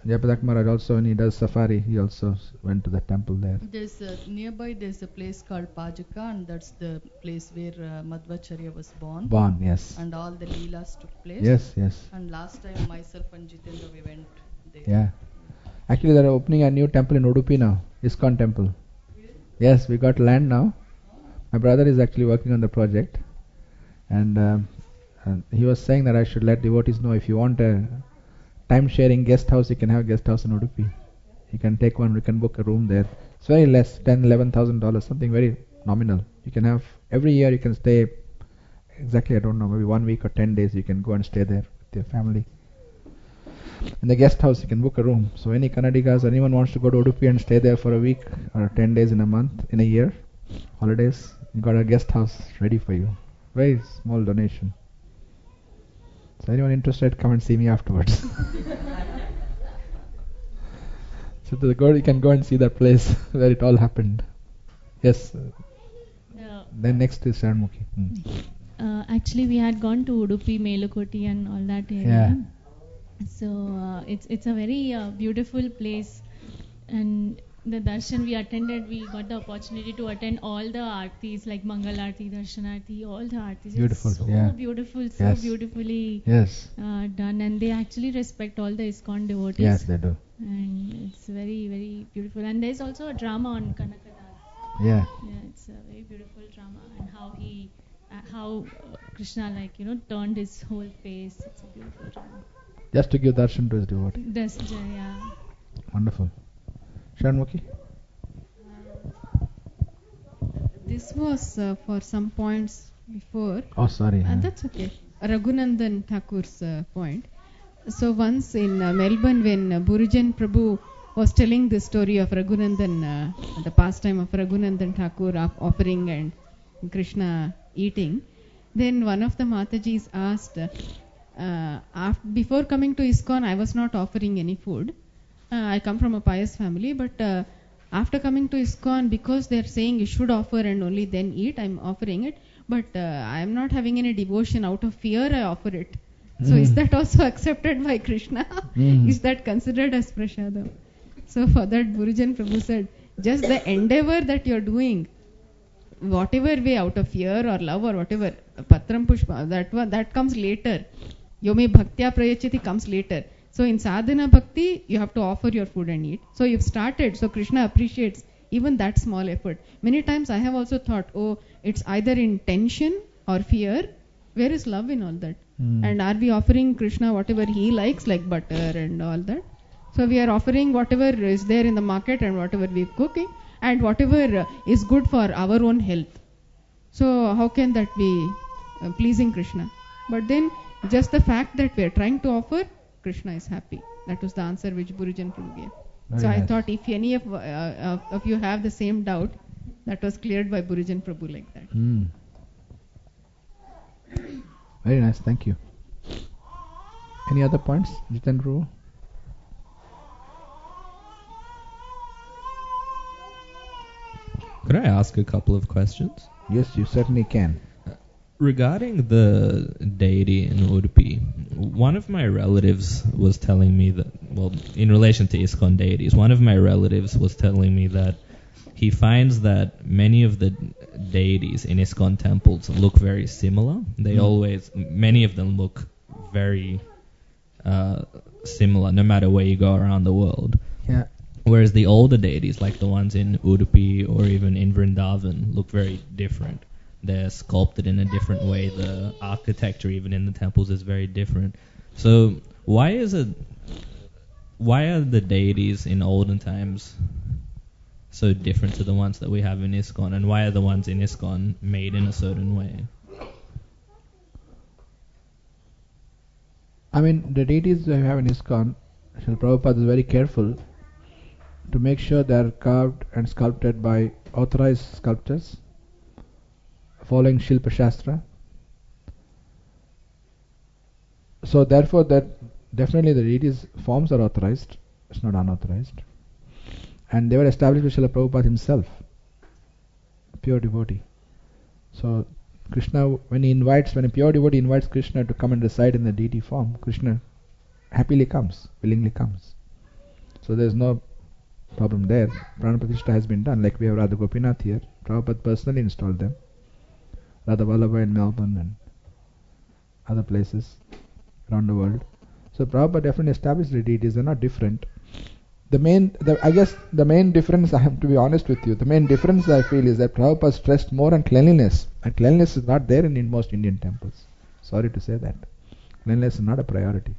Jayapadak Maharaj also, when he does safari, he also went to the temple there. Nearby there's a place called Pajaka, and that's the place where Madhvacharya was born. Yes. And all the leelas took place. Yes. And last time myself and Jitendra, we went there. Yeah. Actually, they're opening a new temple in Udupi now, ISKCON temple. Yes, we got land now. My brother is actually working on the project, and he was saying that I should let devotees know, if you want a time-sharing guest house, you can have a guest house in Udupi. You can take one, you can book a room there. It's very less, $10,000-$11,000, something very nominal. You can have, every year you can stay, exactly I don't know, maybe 1 week or 10 days you can go and stay there with your family. In the guest house, you can book a room. So any Kannadigas or anyone wants to go to Udupi and stay there for a week or 10 days in a month, in a year, holidays, you got a guest house ready for you. Very small donation. So anyone interested, come and see me afterwards. So you can go and see that place where it all happened. Yes. Then next is Sharanmukhi. Actually, we had gone to Udupi, Melukoti and all that area. So it's a very beautiful place. And the darshan we attended, we got the opportunity to attend all the aartis, like Mangal Aarti, Darshan Aarti, all the aartis. Beautiful. It's so beautiful, so beautifully done. And they actually respect all the ISKCON devotees. Yes, they do. And it's very, very beautiful. And there's also a drama on Kanakadas. Yeah, it's a very beautiful drama. And how Krishna, turned his whole face. It's a beautiful drama. Just to give darshan to his devotee. Wonderful. Sharanmukhi? This was for some points before. Oh, sorry. That's okay. Raghunandan Thakur's point. So once in Melbourne, when Burijan Prabhu was telling the story of Raghunandan, the pastime of Raghunandan Thakur offering and Krishna eating, then one of the Matajis asked, before coming to ISKCON, I was not offering any food. I come from a pious family, but after coming to ISKCON, because they are saying you should offer and only then eat, I am offering it. But I am not having any devotion. Out of fear, I offer it. So is that also accepted by Krishna? Is that considered as prasadam? So for that, Burijan Prabhu said, just the endeavor that you are doing, whatever way, out of fear or love or whatever, Patram Pushpa, that comes later. Yomi Bhaktya Prayachiti comes later. So in sadhana bhakti, you have to offer your food and eat. So you've started. So Krishna appreciates even that small effort. Many times I have also thought, it's either in tension or fear. Where is love in all that? And are we offering Krishna whatever he likes, like butter and all that? So we are offering whatever is there in the market and whatever we're cooking and whatever is good for our own health. So how can that be pleasing Krishna? But then just the fact that we are trying to offer, Krishna is happy. That was the answer which Burijan Prabhu gave. So I thought if any of you have the same doubt, that was cleared by Burijan Prabhu like that. Very nice, thank you. Any other points, Jitendra? Could I ask a couple of questions? Yes, you certainly can. Regarding the deity in Udupi, one of my relatives was telling me that, in relation to ISKCON deities, one of my relatives was telling me that he finds that many of the deities in ISKCON temples look very similar. Many of them look very similar, no matter where you go around the world. Yeah. Whereas the older deities, like the ones in Udupi or even in Vrindavan, look very different. They're sculpted in a different way. The architecture, even in the temples, is very different. So why are the deities in olden times so different to the ones that we have in ISKCON, and why are the ones in ISKCON made in a certain way? I mean, the deities we have in ISKCON, Srila Prabhupada is very careful to make sure they are carved and sculpted by authorized sculptors following Shilpa Shastra. So therefore that definitely the deities forms are authorized, it's not unauthorized. And they were established by Srila Prabhupada himself, pure devotee. So Krishna, when a pure devotee invites Krishna to come and reside in the deity form, Krishna happily comes, willingly comes. So there is no problem there. Prana Pratishtha has been done, like we have Radha Gopinath here. Prabhupada personally installed them. Radha Vallabha in Melbourne and other places around the world. So Prabhupada definitely established the deities, they're not different. I guess the main difference, I have to be honest with you, the main difference I feel is that Prabhupada stressed more on cleanliness. And cleanliness is not there in most Indian temples. Sorry to say that. Cleanliness is not a priority.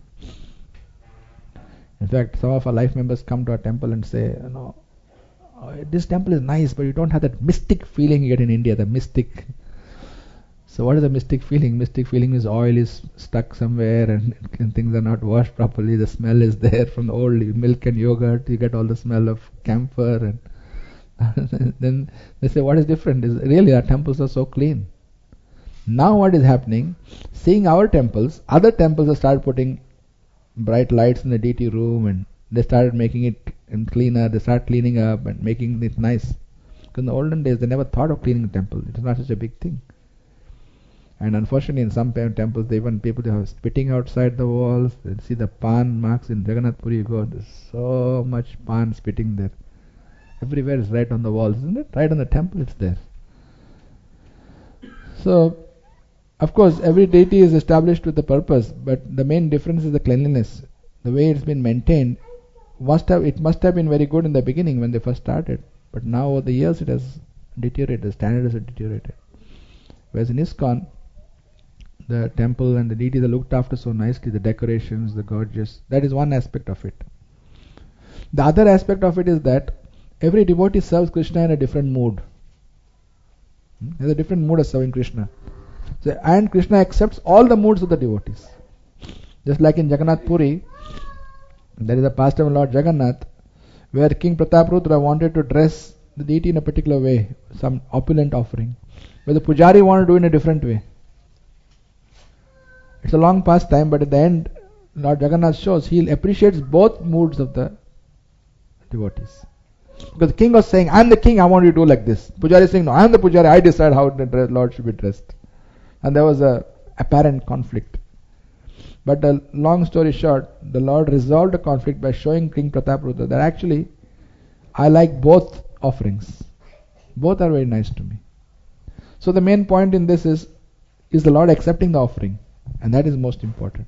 In fact, some of our life members come to our temple and say, this temple is nice, but you don't have that mystic feeling you get in India, the mystic So what is the mystic feeling? Mystic feeling is oil is stuck somewhere and things are not washed properly. The smell is there from the old milk and yogurt. You get all the smell of camphor and then they say, what is different? Really our temples are so clean. Now what is happening? Seeing our temples, other temples have started putting bright lights in the deity room and they started making it cleaner. They start cleaning up and making it nice. Because in the olden days they never thought of cleaning the temple. It was not such a big thing. And unfortunately in some temples, even people are spitting outside the walls. You see the pan marks in Jagannath Puri, you go, there's so much pan spitting there. Everywhere is right on the walls, isn't it? Right on the temple it's there. So, of course, every deity is established with a purpose, but the main difference is the cleanliness. The way it's been maintained, it must have been very good in the beginning when they first started. But now over the years it has deteriorated, the standards have deteriorated. Whereas in ISKCON, the temple and the deities are looked after so nicely, the decorations, the gorgeous. That is one aspect of it. The other aspect of it is that every devotee serves Krishna in a different mood. There's a different mood of serving Krishna. So, and Krishna accepts all the moods of the devotees. Just like in Jagannath Puri, there is a pastime of Lord Jagannath, where King Prataparudra wanted to dress the deity in a particular way, some opulent offering, where the pujari wanted to do in a different way. It's a long pastime, but at the end, Lord Jagannath shows he appreciates both moods of the devotees. Because the king was saying, I am the king, I want you to do like this. Pujari is saying, no, I am the pujari, I decide how the Lord should be dressed. And there was a apparent conflict. But the long story short, the Lord resolved the conflict by showing King Prataparudra that actually, I like both offerings. Both are very nice to me. So the main point in this is the Lord accepting the offering? And that is most important.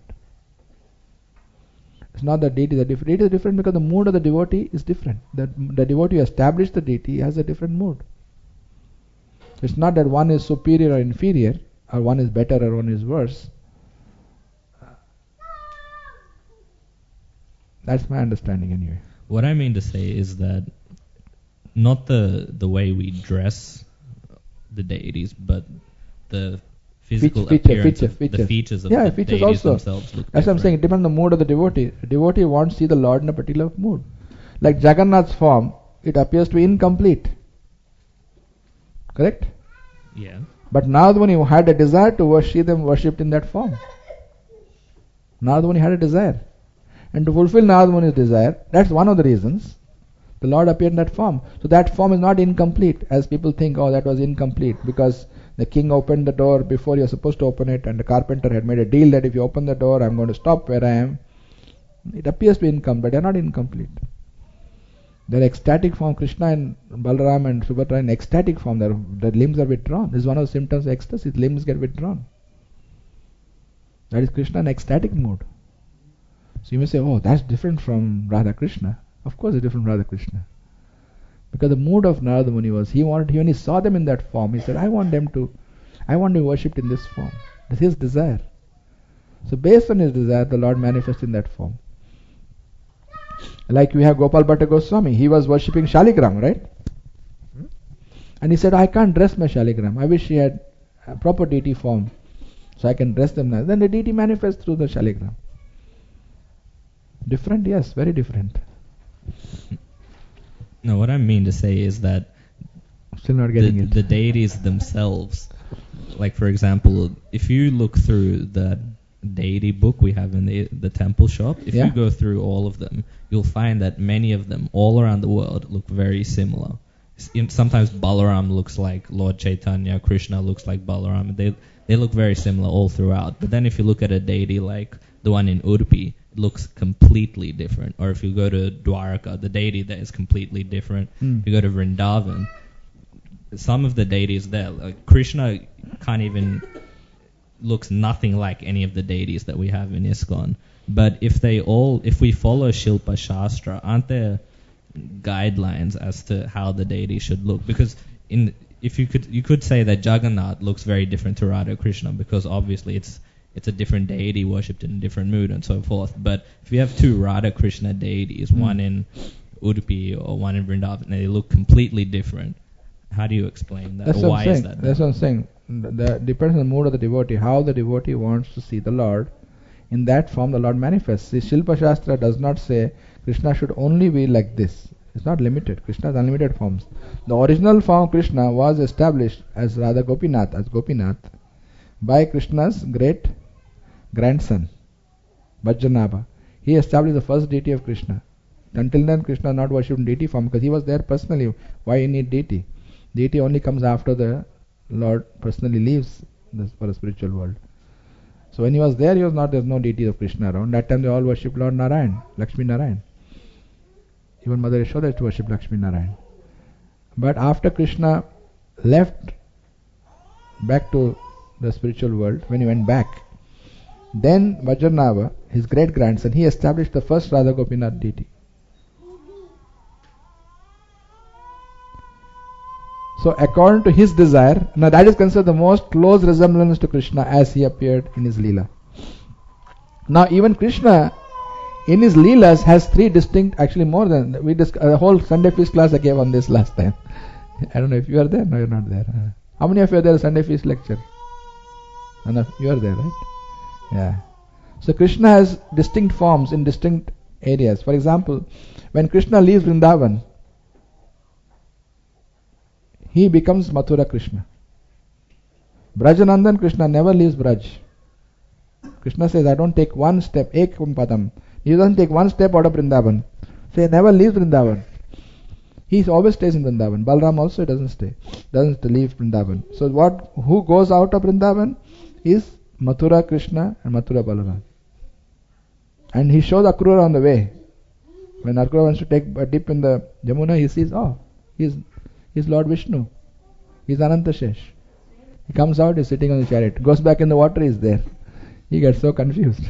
It's not that deities are different. Deities are different because the mood of the devotee is different. The devotee who established the deity has a different mood. It's not that one is superior or inferior, or one is better or one is worse. That's my understanding anyway. What I mean to say is that not the way we dress the deities, but the physical appearance, the features of the deities also themselves look That's what I'm saying. It depends on the mood of the devotee. The devotee wants to see the Lord in a particular mood. Like Jagannath's form, it appears to be incomplete. Correct? Yeah. But Narada had a desire to see them worshipped in that form. Narada had a desire. And to fulfill Narada desire, that's one of the reasons the Lord appeared in that form. So that form is not incomplete, as people think, oh, that was incomplete because the king opened the door before you're supposed to open it, and the carpenter had made a deal that if you open the door, I'm going to stop where I am. It appears to be incomplete, but they're not incomplete. They're ecstatic form. Krishna and Balaram and Subhadra in ecstatic form. Their limbs are withdrawn. This is one of the symptoms of ecstasy. Limbs get withdrawn. That is Krishna in ecstatic mood. So you may say, oh, that's different from Radha Krishna. Of course it's different from Radha Krishna. Because the mood of Narada Muni was, when he saw them in that form, he said, I want to be worshipped in this form. That's his desire. So based on his desire, the Lord manifests in that form. Like we have Gopal Bhatta Goswami, he was worshipping Shaligram, right? And he said, I can't dress my Shaligram. I wish he had a proper deity form, so I can dress them nice. Then the deity manifests through the Shaligram. Different? Yes, very different. No, what I mean to say is that still not getting it. The deities themselves, like for example, if you look through the deity book we have in the temple shop, if you go through all of them, you'll find that many of them all around the world look very similar. Sometimes Balaram looks like Lord Chaitanya, Krishna looks like Balaram. They look very similar all throughout. But then if you look at a deity like the one in Udupi, it looks completely different. Or if you go to Dwaraka, the deity there is completely different. If you go to Vrindavan, some of the deities there, like Krishna looks nothing like any of the deities that we have in ISKCON. But if we follow Shilpa Shastra, aren't there guidelines as to how the deity should look? Because you could say that Jagannath looks very different to Radha Krishna, because obviously it's a different deity worshipped in a different mood and so forth. But if you have two Radha Krishna deities, one in Udupi or one in Vrindavan, and they look completely different, how do you explain that? That's what Why I'm is saying. that? That's what I'm saying. Depends on the mood of the devotee, how the devotee wants to see the Lord. In that form, the Lord manifests. See, Shilpa Shastra does not say Krishna should only be like this. It's not limited. Krishna has unlimited forms. The original form of Krishna was established as Radha Gopinath, by Krishna's great grandson, Vajjanabha. He established the first deity of Krishna. Until then, Krishna not worshipped in deity form because he was there personally. Why you need deity? Deity only comes after the Lord personally leaves for the spiritual world. So when he was there, there's no deity of Krishna around. That time they all worshipped Lord Narayan, Lakshmi Narayan. Even Mother Yashoda used to worship Lakshmi Narayan. But after Krishna left back to the spiritual world, when he went back, then Vajjanabha, his great grandson, he established the first Radha Gopinath deity. So according to his desire, now that is considered the most close resemblance to Krishna as he appeared in his Leela. Now even Krishna in his Leelas has three distinct, actually more than, the whole Sunday feast class I gave on this last time. I don't know if you are there. No, you're not there. How many of you are there at Sunday feast lecture? No, you are there, right? Yeah. So Krishna has distinct forms in distinct areas. For example, when Krishna leaves Vrindavan, he becomes Mathura Krishna. Brajanandan Krishna never leaves Braj. Krishna says, I don't take one step, ekam padam. He doesn't take one step out of Vrindavan. So he never leaves Vrindavan. He always stays in Vrindavan. Balram also doesn't leave Vrindavan. So who goes out of Vrindavan is Mathura Krishna and Mathura Balaram. And he shows Akrura on the way. When Akrura wants to take a dip in the Jamuna, he sees, he's Lord Vishnu. He's Anantashesh. He comes out, he's sitting on the chariot. Goes back in the water, he's there. He gets so confused.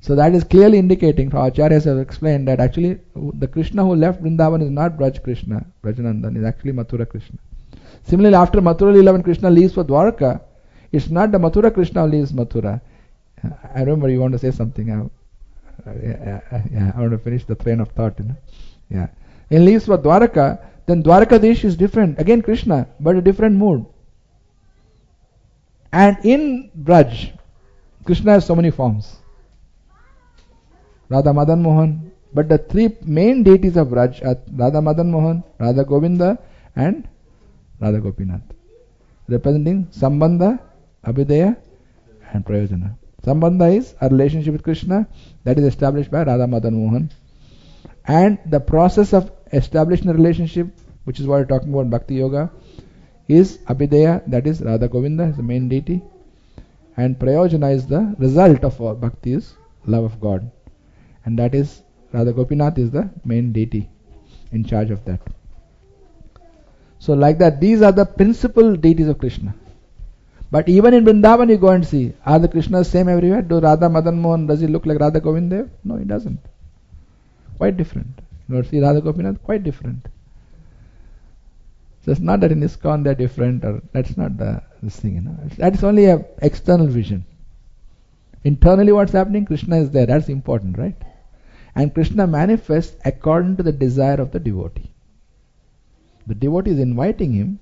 So that is clearly indicating, Acharyas have explained that actually the Krishna who left Vrindavan is not Braj Krishna, Brajanandan, is actually Mathura Krishna. Similarly, after Mathura Leela, when Krishna leaves for Dwarka, it's not the Mathura Krishna who leaves Mathura. I remember you want to say something. I want to finish the train of thought. Yeah. When he leaves for Dwarka, then Dwarkadish is different. Again Krishna, but a different mood. And in Braj, Krishna has so many forms. Radha Madan Mohan. But the three main deities of Braj are Radha Madan Mohan, Radha Govinda and Radha Gopinath. Representing Sambandha, Abhidaya and Prayojana. Sambandha is a relationship with Krishna that is established by Radha Madan Mohan. And the process of establishing a relationship, which is what we're talking about in Bhakti Yoga, is Abhidaya, that is Radha Govinda, is the main deity. And Prayojana is the result of all Bhakti, is love of God. And that is, Radha Gopinath is the main deity in charge of that. So like that, these are the principal deities of Krishna. But even in Vrindavan you go and see, are the Krishnas same everywhere? Do Radha Madan Mohan, does he look like Radha Govinda? No, he doesn't. Quite different. You see Radha Gopinath, quite different. So it's not that in ISKCON they're different, or that's not this thing, That's only an external vision. Internally what's happening? Krishna is there. That's important, right? And Krishna manifests according to the desire of the devotee. The devotee is inviting him.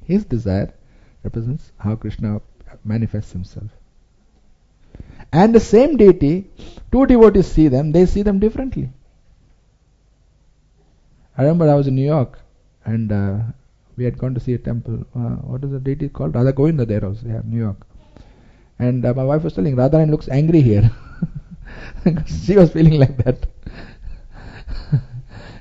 His desire represents how Krishna manifests himself. And the same deity, two devotees see them, they see them differently. I remember I was in New York and we had gone to see a temple. What is the deity called? Radha Govinda there also, New York. And my wife was telling, Radharani looks angry here. She was feeling like that.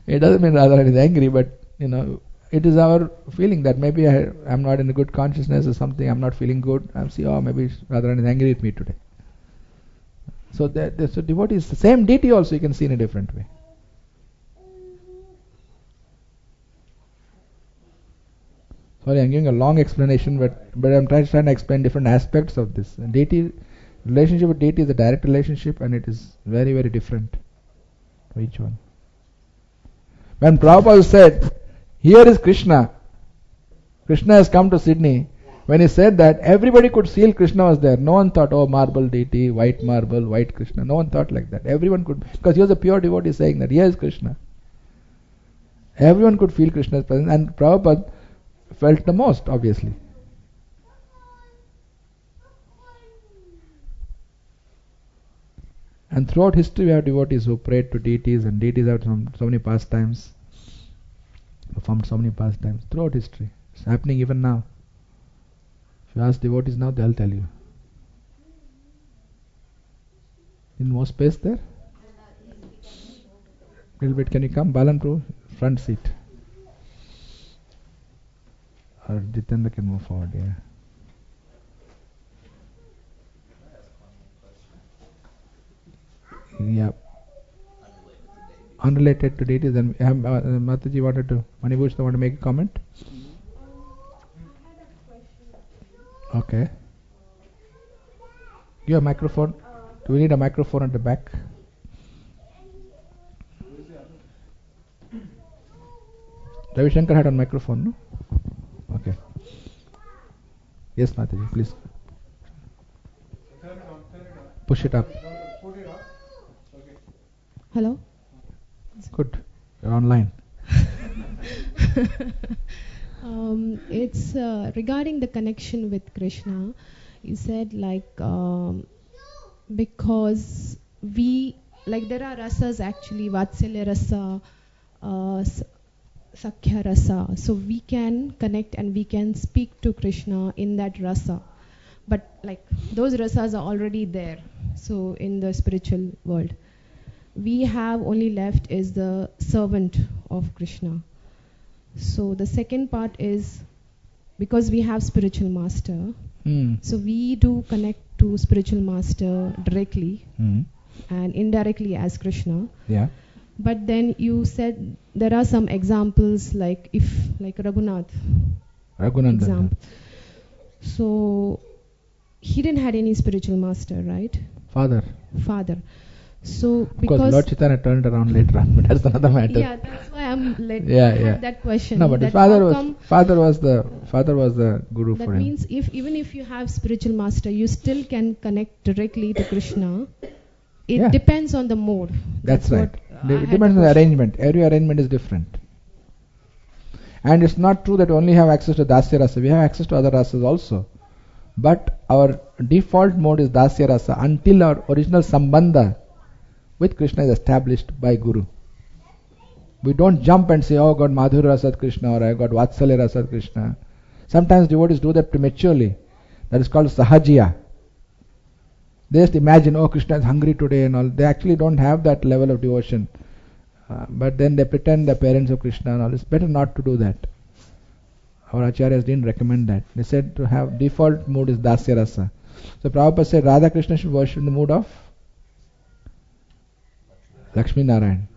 It doesn't mean Radharani is angry, but it is our feeling that maybe I'm not in a good consciousness or something, I'm not feeling good. I'm seeing, maybe Radharani is angry with me today. So devotees, the same deity also you can see in a different way. Sorry, I'm giving a long explanation, but I'm trying to explain different aspects of this. Relationship with deity is a direct relationship, and it is very, very different for each one. When Prabhupada said, here is Krishna has come to Sydney, when he said that, everybody could feel Krishna was there. No one thought, marble deity, white marble, white Krishna. No one thought like that. Everyone could, because he was a pure devotee saying that, here is Krishna. Everyone could feel Krishna's presence, and Prabhupada felt the most, obviously. And throughout history, we have devotees who prayed to deities, and deities have so many pastimes, performed so many pastimes throughout history. It's happening even now. If you ask devotees now, they'll tell you. In more space there? Little bit. Can you come? Balan Prabhu, front seat. Or Jitendra can move forward, yeah. Yeah. Unrelated to deities. And Mataji wanted to, Manibhusha want to make a comment? Okay. Give a microphone. Do we need a microphone at the back? Ravi Shankar had a microphone, no? Okay. Yes, Mataji, please. Push it up. Hello? Good. You're online. It's regarding the connection with Krishna. You said because we, there are rasas actually, Vatsalya rasa, Sakhya rasa. So we can connect and we can speak to Krishna in that rasa. But those rasas are already there. So in the spiritual world, we have only left is the servant of Krishna. So the second part is because we have spiritual master. So we do connect to spiritual master directly and indirectly as Krishna. Yeah. But then you said there are some examples like Raghunath example. So he didn't had any spiritual master, right? Father. So because Lord Chaitanya turned around later on, but that's another matter. Yeah, that's why I'm had that question. No, but his father was the guru for him. That means even if you have spiritual master, you still can connect directly to Krishna. It depends on the mode. That's right. It depends on the arrangement. Every arrangement is different. And it's not true that we only have access to Dasya Rasa. We have access to other rasas also. But our default mode is Dasya Rasa until our original Sambandha with Krishna is established by Guru. We don't jump and say, oh, I got Madhurya Rasat Krishna or I got Vatsalya Rasat Krishna. Sometimes devotees do that prematurely. That is called Sahajiya. They just imagine, oh, Krishna is hungry today and all. They actually don't have that level of devotion. But then they pretend they're parents of Krishna and all. It's better not to do that. Our acharyas didn't recommend that. They said to have default mood is Dasya Rasa. So Prabhupada said Radha Krishna should worship in the mood of Lakshmi Narayan.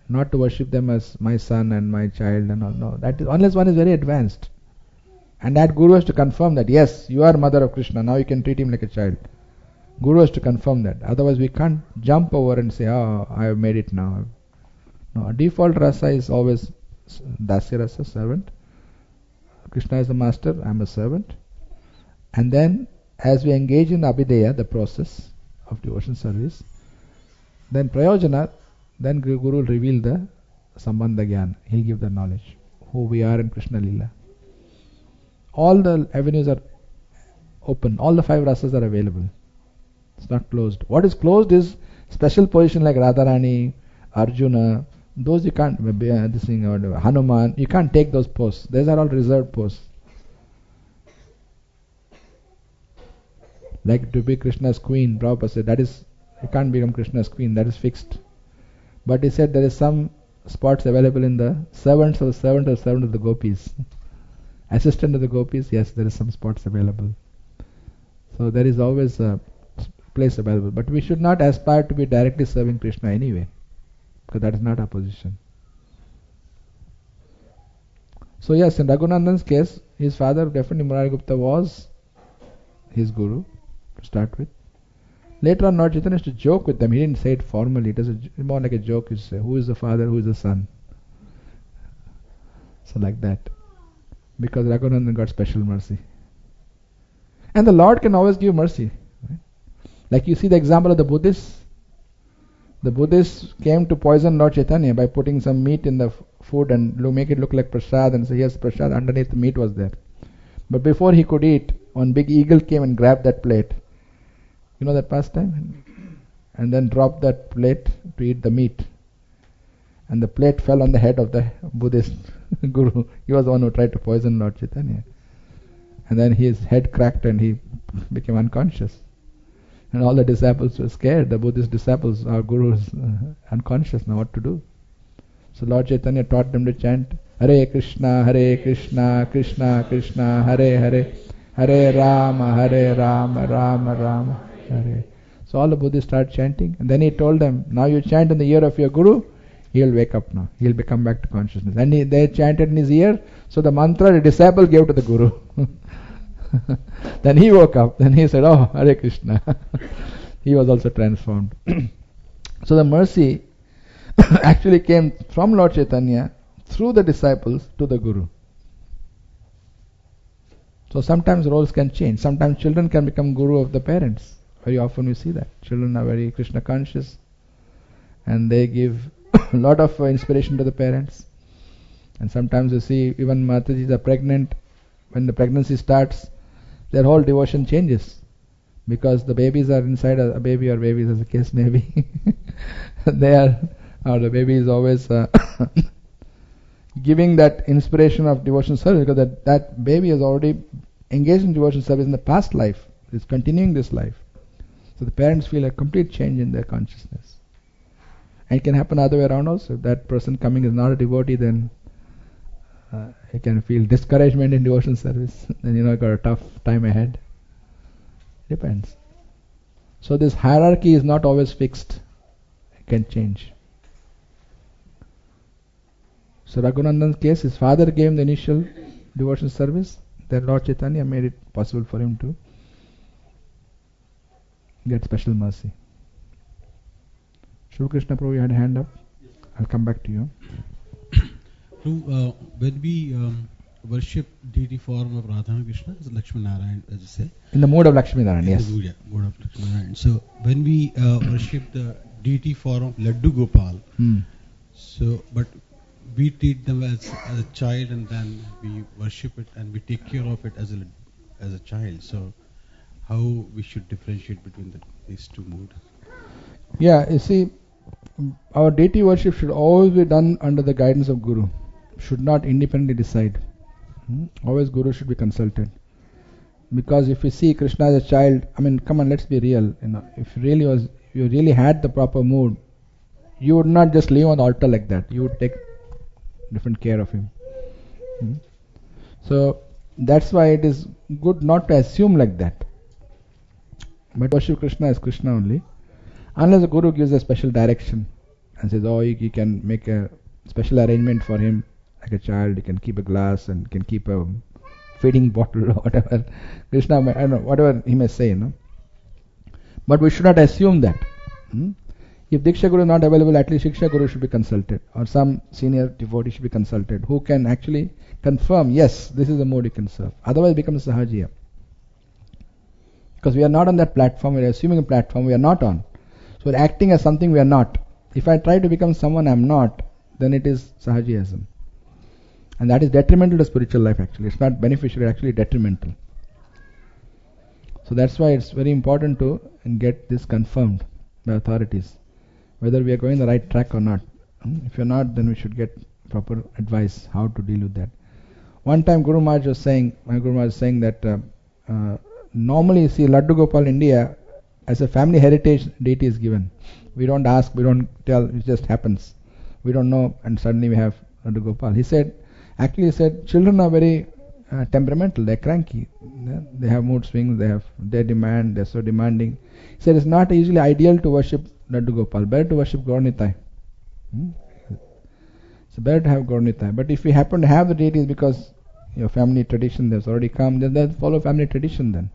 Not to worship them as my son and my child and all. No, that is, unless one is very advanced. And that Guru has to confirm that, yes, you are mother of Krishna, now you can treat him like a child. Guru has to confirm that. Otherwise we can't jump over and say, oh, I have made it now. No, default rasa is always Dasya Rasa, servant. Krishna is the master, I am a servant. And then as we engage in Abhideya, the process of devotion service, then Prayojana, then Guru will reveal the Sambandha Gyan. He'll give the knowledge, who we are in Krishna Lila. All the avenues are open. All the 5 rasas are available. It's not closed. What is closed is special position like Radharani, Arjuna. Those you can't, this thing, Hanuman, you can't take those posts. Those are all reserved posts. Like to be Krishna's queen, Prabhupada said, that is, you can't become Krishna's queen, that is fixed. But he said there is some spots available in the servant of the gopis. Assistant of the gopis, yes, there is some spots available. So there is always a place available. But we should not aspire to be directly serving Krishna anyway, because that is not our position. So yes, in Raghunandan's case, his father, definitely Murari Gupta, was his guru to start with. Later on, Lord Chaitanya used to joke with them. He didn't say it formally. It was more like a joke. He used to say, who is the father, who is the son? So like that. Because Raghunandan got special mercy. And the Lord can always give mercy. Right? Like you see the example of the Buddhists. The Buddhists came to poison Lord Chaitanya by putting some meat in the food and make it look like prasad and say, yes, prasad, underneath the meat was there. But before he could eat, one big eagle came and grabbed that plate. You know that pastime? And then dropped that plate to eat the meat. And the plate fell on the head of the Buddhist guru. He was the one who tried to poison Lord Chaitanya. And then his head cracked and he became unconscious. And all the disciples were scared. The Buddhist disciples, our guru is unconscious now, what to do? So Lord Chaitanya taught them to chant Hare Krishna, Krishna Krishna, Hare Hare, Hare Rama, Rama Rama, Hare. So all the Buddhists started chanting. And then he told them, now you chant in the ear of your guru, he'll wake up now. He'll come back to consciousness. And they chanted in his ear. So the mantra the disciple gave to the guru. Then he woke up. Then he said, oh, Hare Krishna. He was also transformed. So the mercy actually came from Lord Chaitanya through the disciples to the guru. So sometimes roles can change. Sometimes children can become guru of the parents. Very often we see that. Children are very Krishna conscious and they give a lot of inspiration to the parents. And sometimes you see even Matajis are pregnant. When the pregnancy starts, their whole devotion changes because the babies are inside a baby or babies as the case may be. The baby is always giving that inspiration of devotion service because that baby is already engaged in devotion service in the past life. It's continuing this life. So the parents feel a complete change in their consciousness. And it can happen the other way around also. If that person coming is not a devotee, then you can feel discouragement in devotion service. Then got a tough time ahead. Depends. So this hierarchy is not always fixed. It can change. So Raghunandan's case, his father gave him the initial devotion service. Then Lord Chaitanya made it possible for him to get special mercy. Shri Krishna Prabhu, you had a hand up. I'll come back to you. When we worship deity form of Radha and Krishna, as Lakshmi Narayan, as you say. In the mode of Lakshmi Narayan, yes. Mode of Lakshmi Narayan. So when we worship the deity form of Laddu Gopal, but we treat them as a child and then we worship it and we take care of it as a child. So how we should differentiate between these two modes? Yeah, you see, our deity worship should always be done under the guidance of Guru. Should not independently decide. Always Guru should be consulted. Because if you see Krishna as a child, come on, let's be real. If you really had the proper mood, you would not just leave on the altar like that. You would take different care of him. So that's why it is good not to assume like that. But worship Krishna as Krishna only. Unless the Guru gives a special direction and says, you can make a special arrangement for him like a child, you can keep a glass and can keep a feeding bottle or whatever. Krishna, I don't know, whatever he may say, But we should not assume that. If Diksha Guru is not available, at least Shiksha Guru should be consulted or some senior devotee should be consulted who can actually confirm, yes, this is the mode you can serve. Otherwise it becomes Sahajiya. Because we are not on that platform, we are assuming a platform we are not on. So we are acting as something we are not. If I try to become someone I am not, then it is Sahajiyism. And that is detrimental to spiritual life actually. It's not beneficial, it's actually detrimental. So that's why it's very important to get this confirmed by authorities. Whether we are going the right track or not. If you're not, then we should get proper advice how to deal with that. One time Guru Maharaj was saying, that normally you see Laddu Gopal India as a family heritage deity is given. We don't ask, we don't tell, it just happens. We don't know and suddenly we have Laddu Gopal. He said, children are very temperamental, they're cranky. They have mood swings, they demand, they're so demanding. He said it's not usually ideal to worship Laddu Gopal, better to worship Gaur Nitai. It's better to have Gaur Nitai. But if we happen to have the deities because your family tradition has already come, then follow family tradition then.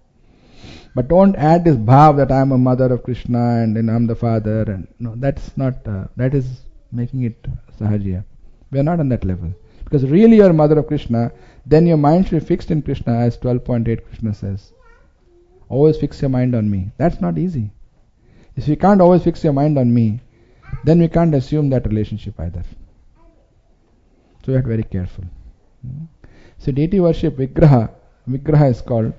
But don't add this bhav that I am a mother of Krishna and then I am the father. And no, that's not, that is making it Sahajiya. We are not on that level. Because really you are mother of Krishna, then your mind should be fixed in Krishna as 12.8 Krishna says. Always fix your mind on me. That's not easy. If you can't always fix your mind on me, then we can't assume that relationship either. So we have to be very careful. So deity worship, Vigraha is called,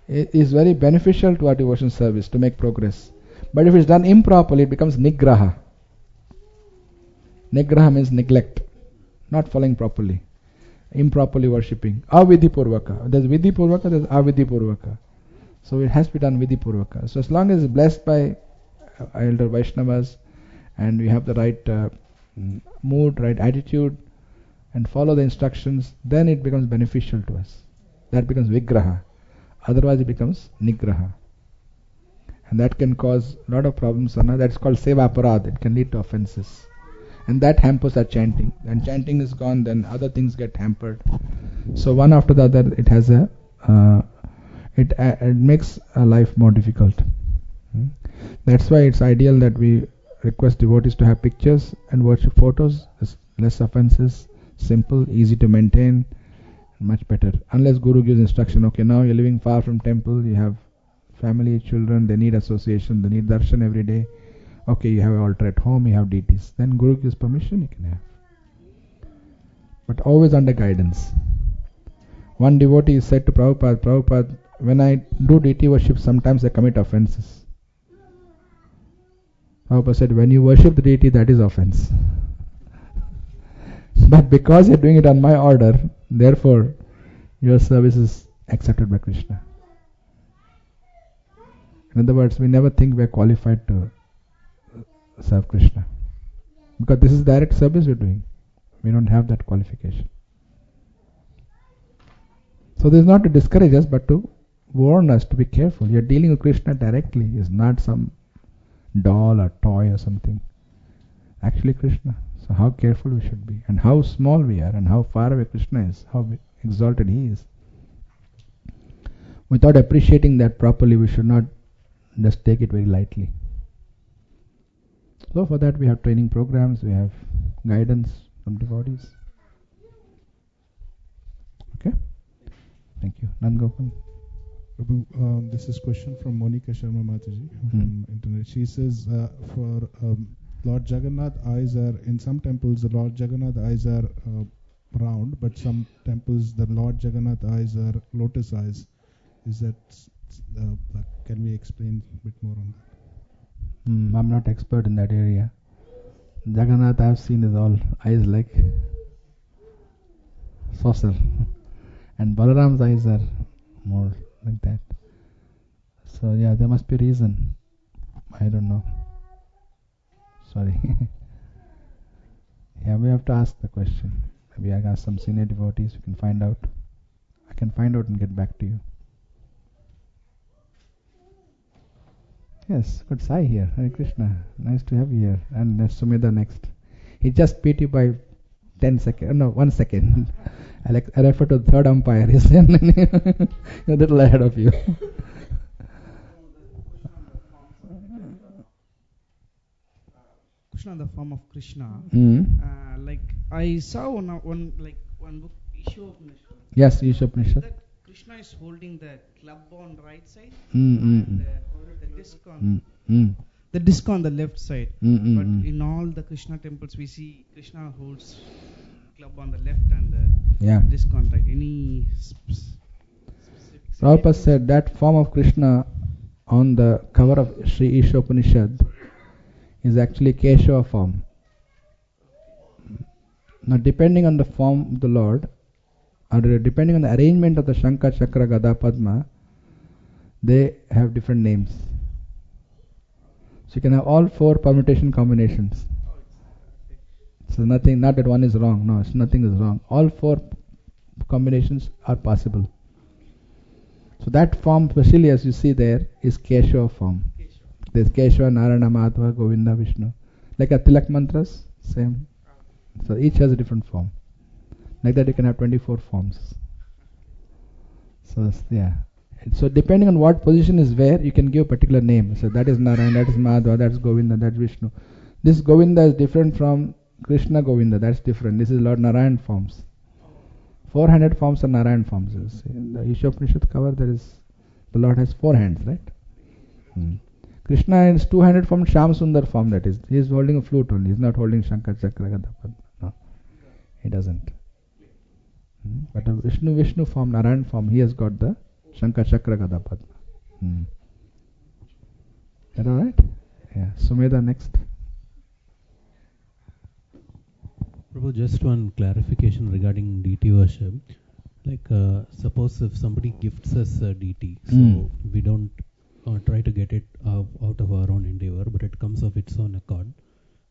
is very beneficial to our devotion service to make progress. But if it's done improperly, it becomes Nigraha. Nigraha means neglect, not following properly, improperly worshipping. Avidhi Purvaka. There's Vidhi Purvaka, there's Avidhi Purvaka. So it has to be done Vidhi Purvaka. So as long as it's blessed by elder Vaishnavas and we have the right mood, right attitude, and follow the instructions, then it becomes beneficial to us. That becomes Vigraha. Otherwise it becomes Nigraha. And that can cause a lot of problems. That's called Seva Aparad. It can lead to offenses. And that hampers our chanting. When chanting is gone, then other things get hampered. So one after the other, it has it makes our life more difficult. That's why it's ideal that we request devotees to have pictures and worship photos. Less offenses, simple, easy to maintain, much better. Unless Guru gives instruction, okay, now you're living far from temple, you have family, children, they need association, they need darshan every day. Okay, you have an altar at home, you have deities. Then Guru gives permission, you can have. But always under guidance. One devotee said to Prabhupada, when I do deity worship, sometimes I commit offenses. Prabhupada said, when you worship the deity, that is offense. But because you're doing it on my order, therefore your service is accepted by Krishna. In other words, we never think we are qualified to serve Krishna. Because this is direct service we're doing. We don't have that qualification. So this is not to discourage us, but to warn us to be careful. You're dealing with Krishna directly. It's not some doll or toy or something. Actually Krishna. So how careful we should be, and how small we are, and how far away Krishna is, how exalted He is. Without appreciating that properly, we should not just take it very lightly. So for that we have training programs, we have guidance from devotees. Okay? Thank you. Nangopal. Prabhu, this is question from Monika Sharma Mataji from internet. She says, for Lord Jagannath eyes are, in some temples the Lord Jagannath eyes are round, but some temples the Lord Jagannath eyes are lotus eyes. Is that, can we explain a bit more on that? I'm not expert in that area. Jagannath I have seen is all eyes like saucer. And Balaram's eyes are more like that. So yeah, there must be a reason. I don't know. Sorry. Yeah, we have to ask the question. Maybe I ask some senior devotees, we can find out. I can find out and get back to you. Yes, good Sai here. Hare Krishna. Nice to have you here. And Sumedha next. He just beat you by 10 seconds. No, 1 second. I refer to the third umpire. He's a little ahead of you. Krishna, the form of Krishna. Like I saw one book, Ishopanishad. Yes, Ishopanishad. That Krishna is holding the club on the right side and the disc on the left side. But in all the Krishna temples, we see Krishna holds club on the left and the disc on right. Any specific? Prabhupada said that form of Krishna on the cover of Sri Ishopanishad is actually Keshava form. Now depending on the form of the Lord, or depending on the arrangement of the Shankha, Chakra, Gada, Padma, they have different names. So you can have all 4 permutation combinations. So nothing, not that one is wrong, no, nothing is wrong. All 4 combinations are possible. So that form, especially as you see there, is Keshava form. There's Keshava, Narayana, Madhava, Govinda, Vishnu. Like a Tilak mantras, same. So each has a different form. Like that you can have 24 forms. So yeah. So depending on what position is where, you can give a particular name. So that is Narayana, that is Madhava, that is Govinda, that is Vishnu. This Govinda is different from Krishna Govinda, that's different. This is Lord Narayan forms. 400 forms are Narayan forms. In the Ishopanishad cover, there is, the Lord has 4 hands, right? Krishna is two-handed form, Shyam Sundar form, that is. He is holding a flute only. He is not holding Shankar Chakra Gada Padma. No, he doesn't. But a Vishnu form, Narayan form, he has got the Shankar Chakra Gada Padma. Is that alright? Yeah. Sumedha next. Prabhu, just one clarification regarding deity worship. Like, suppose if somebody gifts us a deity, so we don't try to get it out of our own endeavor, but it comes of its own accord.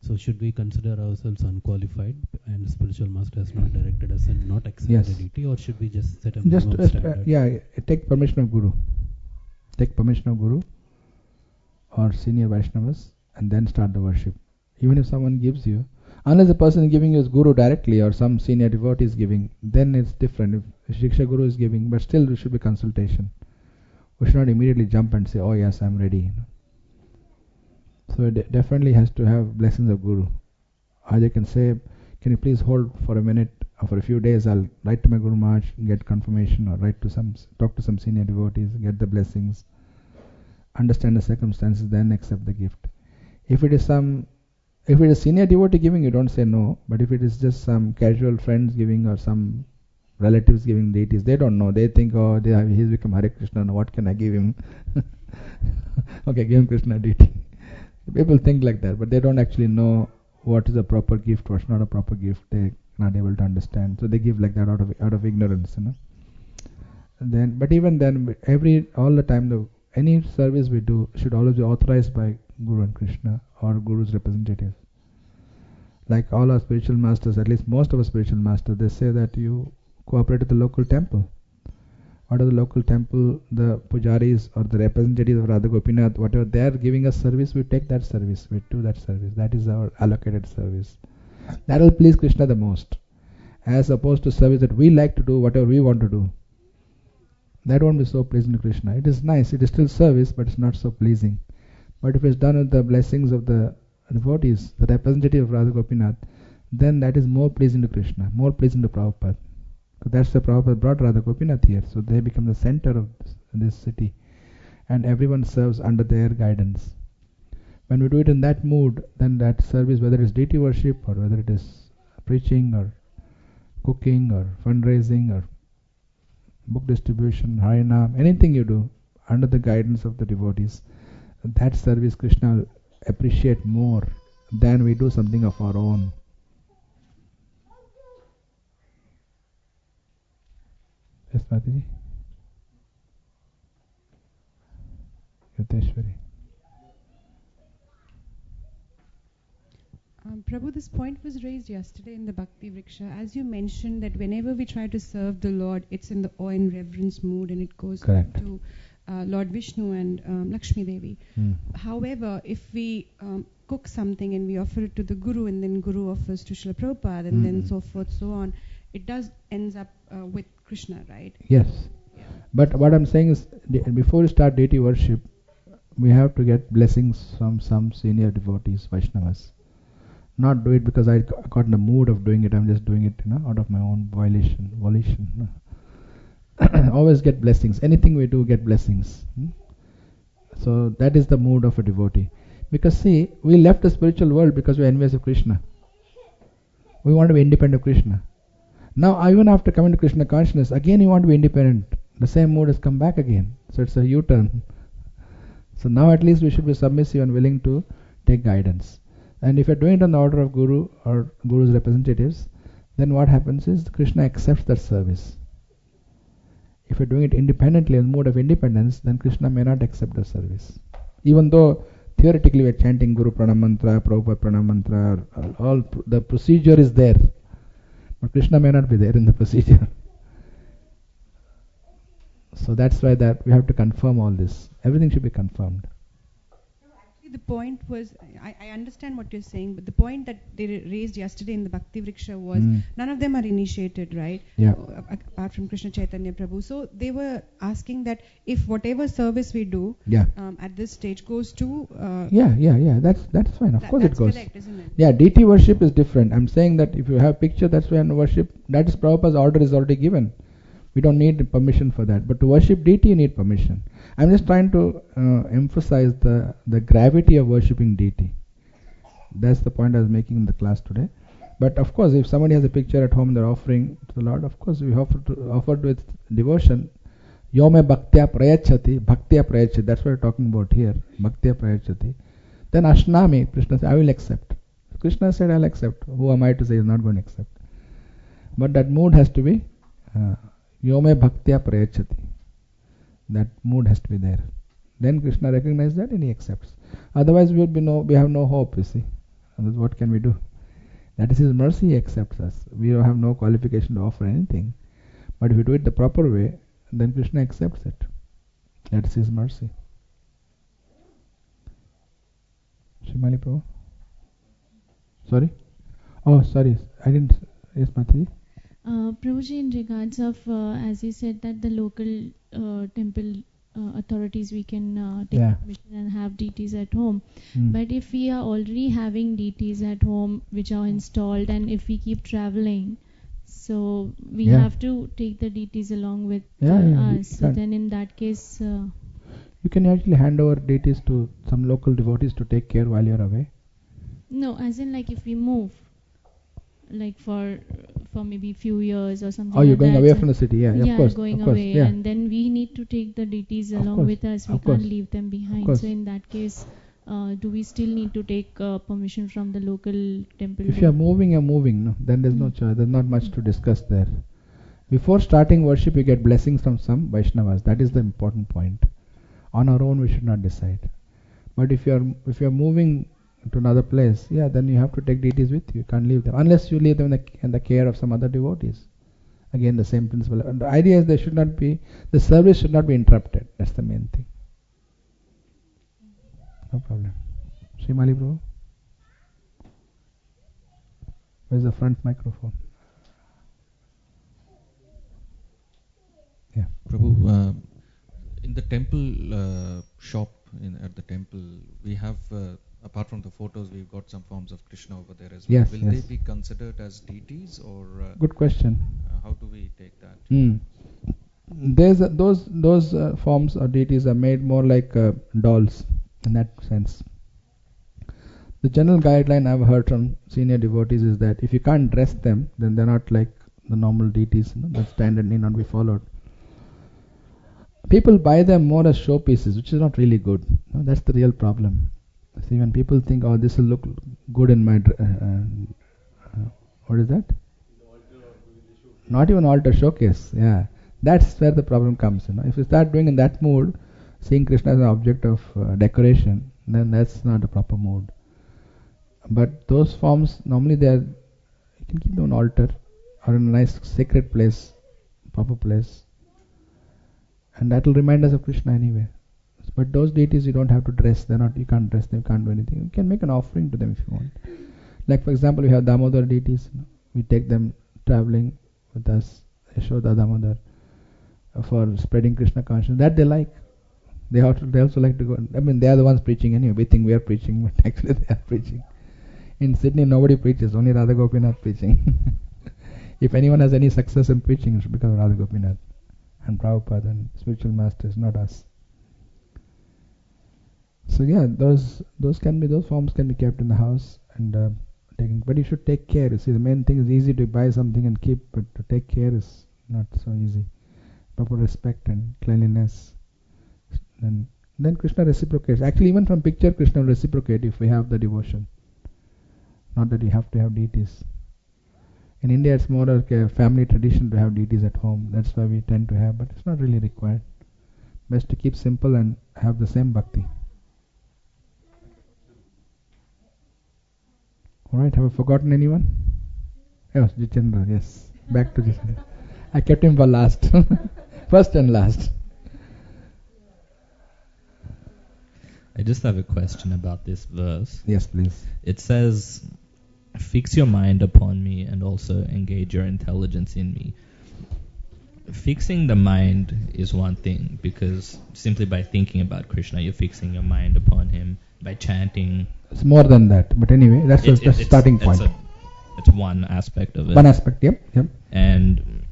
So should we consider ourselves unqualified and spiritual master has not directed us and not accept the deity, or should we just set a minimum standard? Take permission of Guru. Take permission of Guru or senior Vaishnavas and then start the worship. Even if someone gives you, unless the person giving you is Guru directly or some senior devotee is giving, then it's different. If Shiksha Guru is giving, but still there should be consultation. We should not immediately jump and say, oh yes, I'm ready. So it definitely has to have blessings of Guru. Either can say, can you please hold for a minute or for a few days, I'll write to my Guru Maharaj, get confirmation, or talk to some senior devotees, get the blessings, understand the circumstances, then accept the gift. If it is a senior devotee giving, you don't say no. But if it is just some casual friends giving or some relatives giving deities, they don't know. They think, oh, he's become Hare Krishna, now what can I give him? Okay, give him Krishna deity. People think like that, but they don't actually know what is a proper gift, what's not a proper gift. They're not able to understand. So they give like that out of ignorance, But even then, all the time, any service we do should always be authorized by Guru and Krishna or Guru's representative. Like all our spiritual masters, at least most of our spiritual masters, they say that you cooperate with the local temple. Out of the local temple, the pujaris or the representatives of Radha Gopinath, whatever they are giving us service, we take that service, we do that service. That is our allocated service. That will please Krishna the most, as opposed to service that we like to do, whatever we want to do. That won't be so pleasing to Krishna. It is nice, it is still service, but it's not so pleasing. But if it's done with the blessings of the devotees, the representative of Radha Gopinath, then that is more pleasing to Krishna, more pleasing to Prabhupada. So that's the Prabhupada brought Radha Gopinath here. So they become the center of this city. And everyone serves under their guidance. When we do it in that mood, then that service, whether it's deity worship or whether it is preaching or cooking or fundraising or book distribution, Harinam, anything you do under the guidance of the devotees, that service Krishna will appreciate more than we do something of our own. Yes, Mataji? Yuteshwari. Prabhu, this point was raised yesterday in the Bhakti Vriksha. As you mentioned that whenever we try to serve the Lord, it's in the awe and reverence mood and it goes to Lord Vishnu and Lakshmi Devi. However, if we cook something and we offer it to the Guru and then Guru offers to Srila Prabhupada and then so forth, so on, it does ends up with Krishna, right? Yes. Yeah. But what I'm saying is, before you start deity worship, we have to get blessings from some senior devotees, Vaishnavas. Not do it because I got in the mood of doing it. I'm just doing it, out of my own volition. Always get blessings. Anything we do, get blessings. So that is the mood of a devotee. Because see, we left the spiritual world because we are envious of Krishna. We want to be independent of Krishna. Now, even after coming to Krishna consciousness, again you want to be independent. The same mood has come back again. So it's a U-turn. So now at least we should be submissive and willing to take guidance. And if you're doing it on the order of Guru or Guru's representatives, then what happens is Krishna accepts that service. If you're doing it independently in the mood of independence, then Krishna may not accept the service. Even though theoretically we're chanting Guru Pranam Mantra, Prabhupada Pranam Mantra, all the procedure is there. But Krishna may not be there in the procedure. So that's why that we have to confirm all this. Everything should be confirmed. The point was, I understand what you're saying, but the point that they raised yesterday in the Bhakti Vriksha was none of them are initiated, right? Yeah. Apart from Krishna Chaitanya Prabhu. So they were asking that if whatever service we do at this stage goes to... That's fine. Of course it goes. That's correct, isn't it? Yeah, deity worship is different. I'm saying that if you have picture, that's when worship, that is Prabhupada's order is already given. We don't need permission for that. But to worship deity, you need permission. I'm just trying to emphasize the gravity of worshipping deity. That's the point I was making in the class today. But of course, if somebody has a picture at home they're offering to the Lord, of course we offer with devotion. Yome bhaktya prayachati, bhaktya prayachati. That's what we're talking about here. Bhaktya prayachati. Then ashnami, Krishna said, I will accept. Krishna said, I'll accept. Who am I to say he's not going to accept? But that mood has to be Yome bhaktya prayachati. That mood has to be there. Then Krishna recognizes that and he accepts. Otherwise we have no hope, you see. Otherwise, what can we do? That is his mercy, he accepts us. We don't have no qualification to offer anything. But if we do it the proper way, then Krishna accepts it. That is his mercy. Shimali Prabhu? Sorry? Oh, sorry. I didn't. Yes, Mataji? Prabhuji, in regards of, as you said, that the local temple authorities, we can take permission and have deities at home. But if we are already having deities at home which are installed, and if we keep traveling, so we have to take the deities along with us. So then in that case... you can actually hand over deities to some local devotees to take care while you're away. No, as in like if we move, like for maybe few years or something. Oh, you're going away from the city, of course. Going of course, away, and then we need to take the deities along with us. We can't leave them behind. So in that case, do we still need to take permission from the local temple? If you're moving, no? Then there's no choice. There's not much to discuss there. Before starting worship, you get blessings from some Vaishnavas. That is the important point. On our own, we should not decide. But if you're moving to another place, then you have to take deities with you. You can't leave them unless you leave them in the care of some other devotees. Again, the same principle. And the idea is the service should not be interrupted. That's the main thing. No problem. Srimali Prabhu? Where's the front microphone? Yeah. Prabhu, in the temple shop at the temple, we have, apart from the photos, we've got some forms of Krishna over there as well. Yes, Will they be considered as deities, or good question. How do we take that? There's those forms or deities are made more like dolls in that sense. The general guideline I've heard from senior devotees is that if you can't dress them, then they're not like the normal deities. That standard need not be followed. People buy them more as showpieces, which is not really good. That's the real problem. See, when people think, oh, this will look good in my... what is that? Not even altar showcase. Yeah, that's where the problem comes. If you start doing in that mood, seeing Krishna as an object of decoration, then that's not a proper mood. But those forms, normally you can keep them on altar or in a nice sacred place, proper place. And that will remind us of Krishna anyway. But those deities you don't have to dress. You can't dress them, you can't do anything. You can make an offering to them if you want. Like for example, we have Damodar deities. We take them traveling with us, Yashoda Damodar, for spreading Krishna consciousness. That they like. They also like to go. They are the ones preaching anyway. We think we are preaching, but actually they are preaching. In Sydney, nobody preaches. Only Radha Gopinath preaching. If anyone has any success in preaching, it should be because of Radha Gopinath and Prabhupada and spiritual masters, not us. So those forms can be kept in the house and taken. But you should take care. You see, the main thing is easy to buy something and keep, but to take care is not so easy. Proper respect and cleanliness. And then Krishna reciprocates. Actually, even from picture, Krishna will reciprocate if we have the devotion. Not that you have to have deities. In India, it's more like a family tradition to have deities at home. That's why we tend to have, but it's not really required. Best to keep simple and have the same bhakti. Alright, have I forgotten anyone? Yes, Jitendra, yes. Back to Jitendra. I kept him for last. First and last. I just have a question about this verse. Yes, please. It says, fix your mind upon me and also engage your intelligence in me. Fixing the mind is one thing, because simply by thinking about Krishna, you're fixing your mind upon him. By chanting, it's more than that. But anyway, that's the starting point. It's one aspect of it. One aspect, yep. And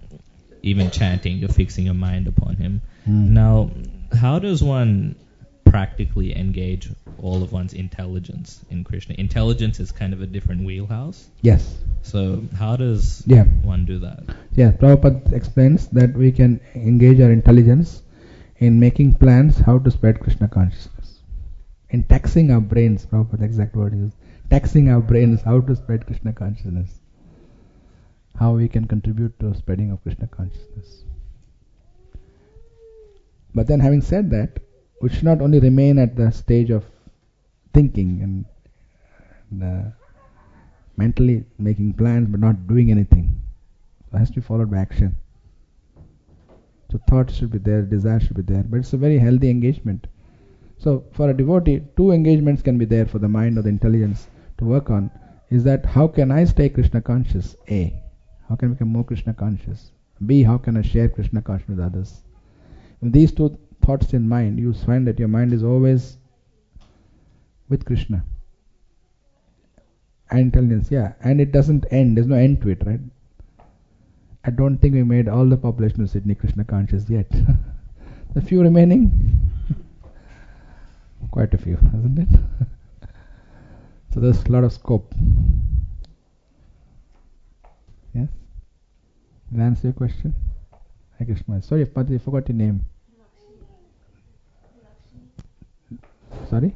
even chanting, you're fixing your mind upon him. Now, how does one practically engage all of one's intelligence in Krishna? Intelligence is kind of a different wheelhouse. Yes. So how does one do that? Yeah, Prabhupada explains that we can engage our intelligence in making plans how to spread Krishna consciousness. In taxing our brains, Prabhupada exact word is taxing our brains how to spread Krishna consciousness. How we can contribute to spreading of Krishna consciousness. But then having said that, we should not only remain at the stage of thinking and mentally making plans but not doing anything. It has to be followed by action. So thoughts should be there, desire should be there, but it's a very healthy engagement. So for a devotee, two engagements can be there for the mind or the intelligence to work on. Is that how can I stay Krishna conscious? A. How can I become more Krishna conscious? B. How can I share Krishna consciousness with others? With these two thoughts in mind, you find that your mind is always with Krishna. And intelligence, and it doesn't end. There's no end to it, right? I don't think we made all the population of Sydney Krishna conscious yet. The few remaining, quite a few, isn't it? So there's a lot of scope. Yes? Did I answer your question? Hi Krishna. Sorry, Padre, I forgot your name. Sorry?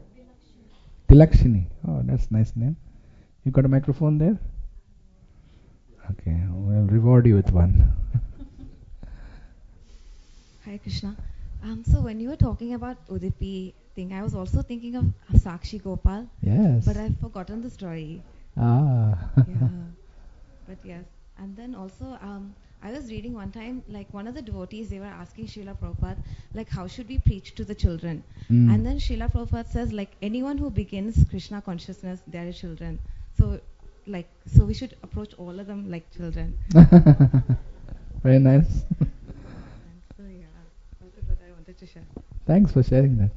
Tilakshini. Oh, that's a nice name. You got a microphone there? Okay, we'll reward you with one. Hi Krishna. So when you were talking about Udupi thing, I was also thinking of Sakshi Gopal. Yes. But I've forgotten the story. Ah. Yeah. But yes. And then also, I was reading one time, like one of the devotees, they were asking Srila Prabhupada, like how should we preach to the children? And then Srila Prabhupada says, like anyone who begins Krishna consciousness, they are children. So we should approach all of them like children. Very nice. So yeah, that is what I wanted to share. Thanks for sharing that.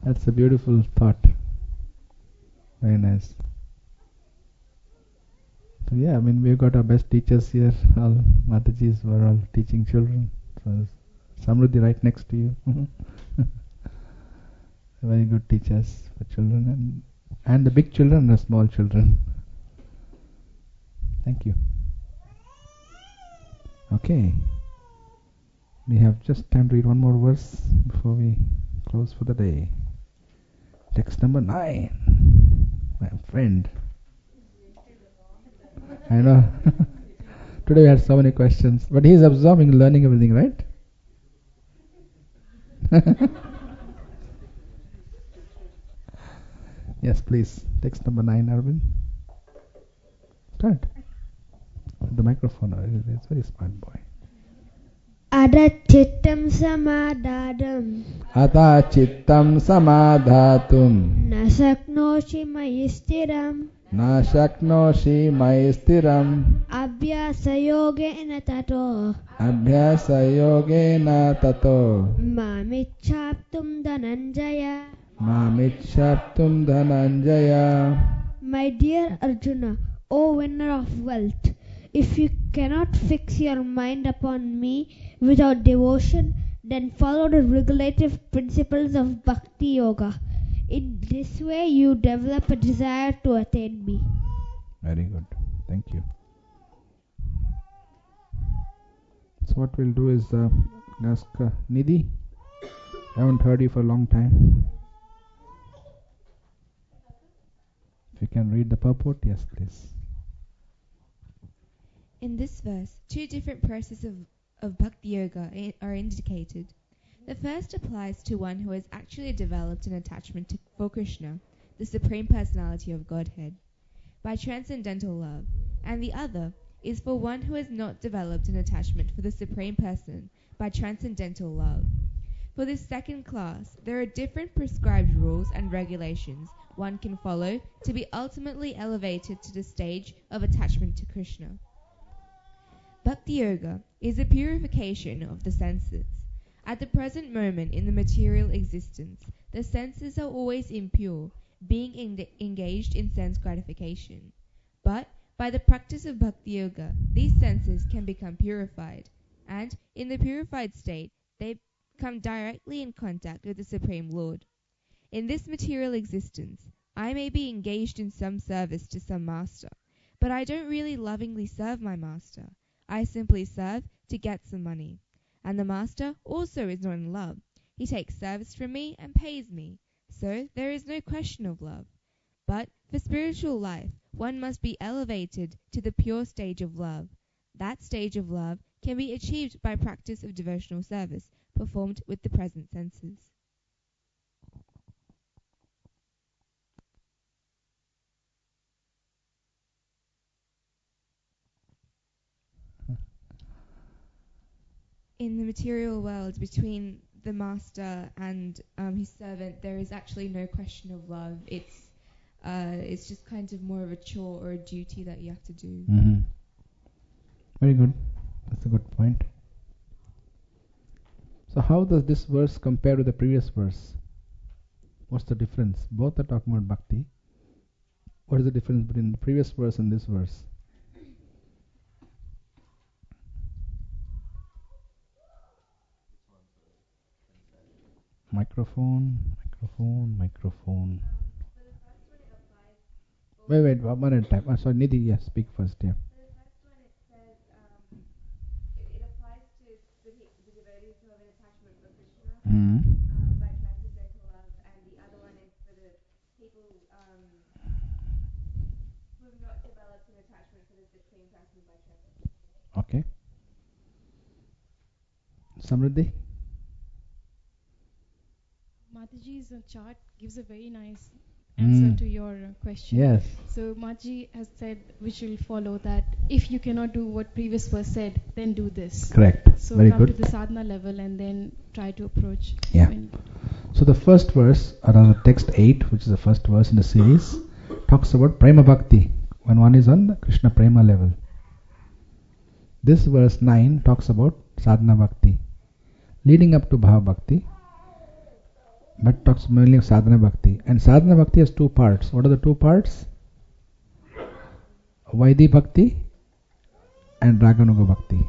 That's a beautiful thought. Very nice. So yeah, I mean we've got our best teachers here. All Matajis were all teaching children. So Samruddhi right next to you. Very good teachers for children and the big children and the small children. Thank you. Okay. We have just time to read one more verse before we close for the day. Text number 9. My friend. I know. Today we had so many questions. But he's absorbing, learning everything, right? Yes, please. Text number 9, Arvind. Start. The microphone. It's very smart boy. Adachittam samadadam. Adachittam samadhatum. Nasaknoshi mayistiram. Nashaknoshi maistiram. Abhyasayogena tato. Abhyasayogena tato. Mamichhaptum dhananjaya. Mamichhaptum dhananjaya. My dear Arjuna, O winner of wealth, if you cannot fix your mind upon me without devotion, then follow the regulative principles of Bhakti Yoga. In this way, you develop a desire to attain me. Very good. Thank you. So what we'll do is ask Nidhi. I haven't heard you for a long time. If you can read the purport, yes, please. In this verse, two different processes of Bhakti Yoga are indicated. The first applies to one who has actually developed an attachment for Krishna, the Supreme Personality of Godhead, by transcendental love, and the other is for one who has not developed an attachment for the Supreme Person by transcendental love. For this second class, there are different prescribed rules and regulations one can follow to be ultimately elevated to the stage of attachment to Krishna. Bhakti Yoga is a purification of the senses. At the present moment in the material existence, the senses are always impure, being engaged in sense gratification. But by the practice of Bhakti Yoga, these senses can become purified. and in the purified state they come directly in contact with the Supreme Lord. In this material existence, I may be engaged in some service to some master, but I don't really lovingly serve my master. I simply serve to get some money. And the master also is not in love. He takes service from me and pays me. So there is no question of love. But for spiritual life, one must be elevated to the pure stage of love. That stage of love can be achieved by practice of devotional service performed with the present senses. In the material world, between the master and his servant, there is actually no question of love. It's just kind of more of a chore or a duty that you have to do. Mm-hmm. Very good. That's a good point. So how does this verse compare with the previous verse? What's the difference? Both are talking about bhakti. What is the difference between the previous verse and this verse? Microphone. Wait, one at a time. Sorry, Nidhi, yes, speak first, yeah. So the first one, it says, it applies to the devotees who have an attachment for Krishna by transcendental love, and the other one is for the people who have not developed an attachment for the Supreme Person by transcendental love. Okay. Samriddhi? Mataji's chart gives a very nice answer to your question. Yes. So Mataji has said we should follow that. If you cannot do what previous verse said, then do this. Correct. So Very come good. to the sadhana level and then try to approach. Yeah. So the first verse, or rather text 8, which is the first verse in the series, talks about prema bhakti, when one is on the Krishna prema level. This verse 9 talks about sadhana bhakti, leading up to bhava bhakti, but talks mainly of sadhana bhakti. And sadhana bhakti has two parts. What are the two parts? Vaidhi bhakti and raganuga bhakti.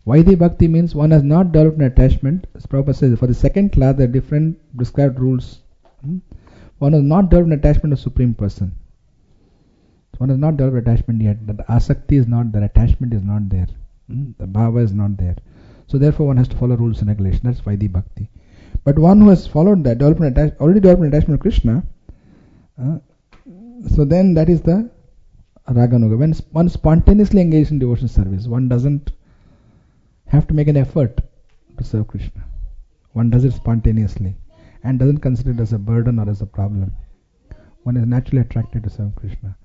Vaidhi bhakti means one has not developed an attachment. As Prabhupada says, for the second class there are different prescribed rules. One has not developed an attachment to Supreme Person. So one has not developed attachment yet. The asakti is not there, attachment is not there. The bhava is not there. So therefore one has to follow rules and regulations. That's Vaidhi bhakti. But one who has followed that, already developed an attachment to Krishna, so then that is the raganuga. When one spontaneously engages in devotional service, one doesn't have to make an effort to serve Krishna. One does it spontaneously and doesn't consider it as a burden or as a problem. One is naturally attracted to serve Krishna.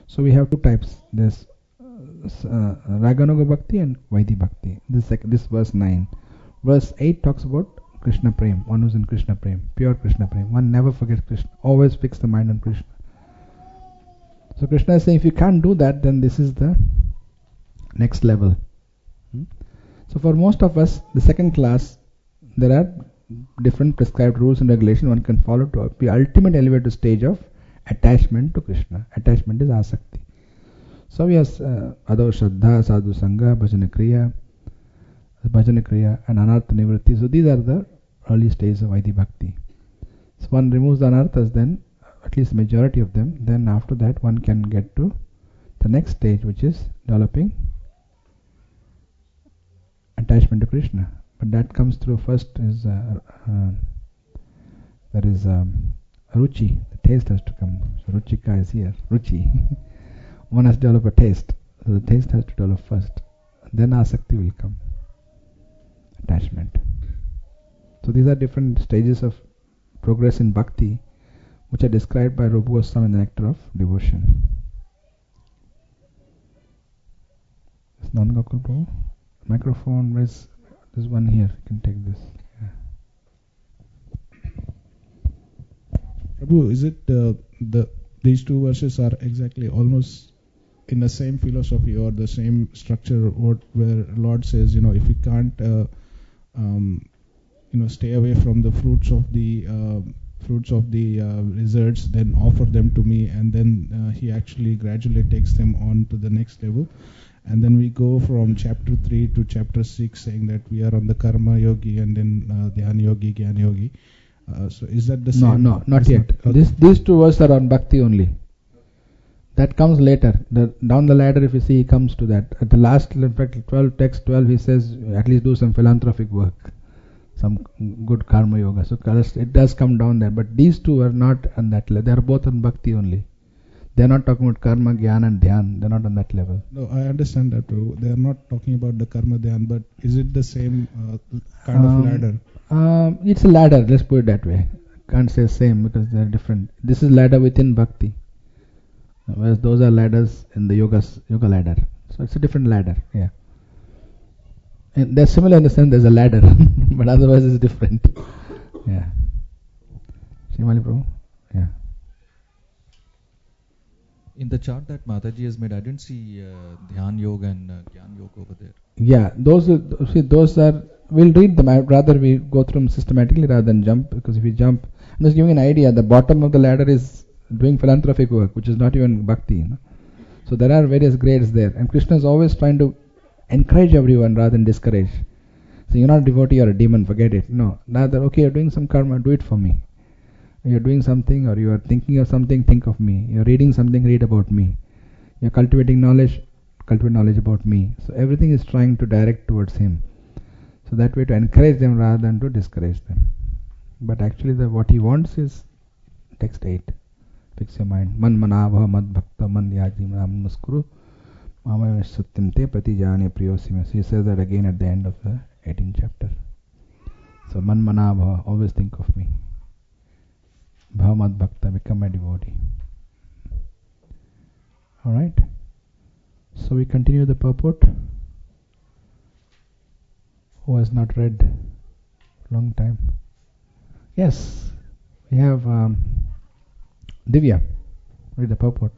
So we have two types. There's raganuga bhakti and vaidhi bhakti. This verse 9. Verse 8 talks about Krishna Prem, one who's in Krishna Prem, pure Krishna Prem. One never forgets Krishna, always fix the mind on Krishna. So Krishna is saying, if you can't do that, then this is the next level. So for most of us, the second class, there are different prescribed rules and regulations one can follow to be ultimate elevated stage of attachment to Krishna. Attachment is asakti. So we have Ado Shraddha, Sadhu Sangha, Bhajana Kriya, and Anartha Nivritti. So these are the early stages of Vaidhi Bhakti. So one removes the Anarthas, then at least majority of them, then after that one can get to the next stage, which is developing attachment to Krishna. But that comes through first is there is Ruchi, the taste has to come. So Ruchika is here, Ruchi. One has to develop a taste. So the taste has to develop first. Then Asakti will come. Attachment. So these are different stages of progress in bhakti, which are described by Rupa Goswami in the Nectar of Devotion. It's non-Gokul Prabhu. Microphone, where's this one here? You can take this. Yeah. Prabhu, is it these two verses are exactly almost in the same philosophy or the same structure, where Lord says, if we can't stay away from the fruits of the results, then offer them to me, and then he actually gradually takes them on to the next level. And then we go from chapter 3 to chapter 6 saying that we are on the karma yogi and then dhyana yogi, jnana yogi. So is that the same? No, not yet. These two verses are on bhakti only. That comes later. Down the ladder, if you see, he comes to that. At the last, in fact, text 12, he says, at least do some philanthropic work, some good karma yoga. So it does come down there. But these two are not on that level. They are both on bhakti only. They are not talking about karma, jnana and dhyan. They are not on that level. No, I understand that too. They are not talking about the karma dhyan, but is it the same kind of ladder? It's a ladder, let's put it that way. Can't say same because they are different. This is ladder within bhakti. Whereas those are ladders in the yoga ladder. So it's a different ladder, yeah. And they're similar in the sense there's a ladder, but otherwise it's different. Yeah. Shimali Prabhu? Yeah. In the chart that Mataji has made, I didn't see Dhyan Yoga and Gyan Yoga over there. Yeah, those are, we'll read them. I'd rather we go through them systematically rather than jump, because if we jump, I'm just giving an idea. The bottom of the ladder is doing philanthropic work, which is not even bhakti. So there are various grades there. And Krishna is always trying to encourage everyone rather than discourage. So you're not a devotee or a demon, forget it. No, rather, okay, you're doing some karma, do it for me. You're doing something or you are thinking of something, think of me. You're reading something, read about me. You're cultivating knowledge, cultivate knowledge about me. So everything is trying to direct towards him. So that way to encourage them rather than to discourage them. But actually what he wants is text 8. Fix your mind. Man manava mad bhakta man yaji ram muskuru mama satyam te prati jane priyosime. So he says that again at the end of the 18th chapter. So man manava, always think of me. Bhav bhakta, become a devotee. Alright. So we continue the purport. Who has not read long time? Yes. We have Divya. Read the purport.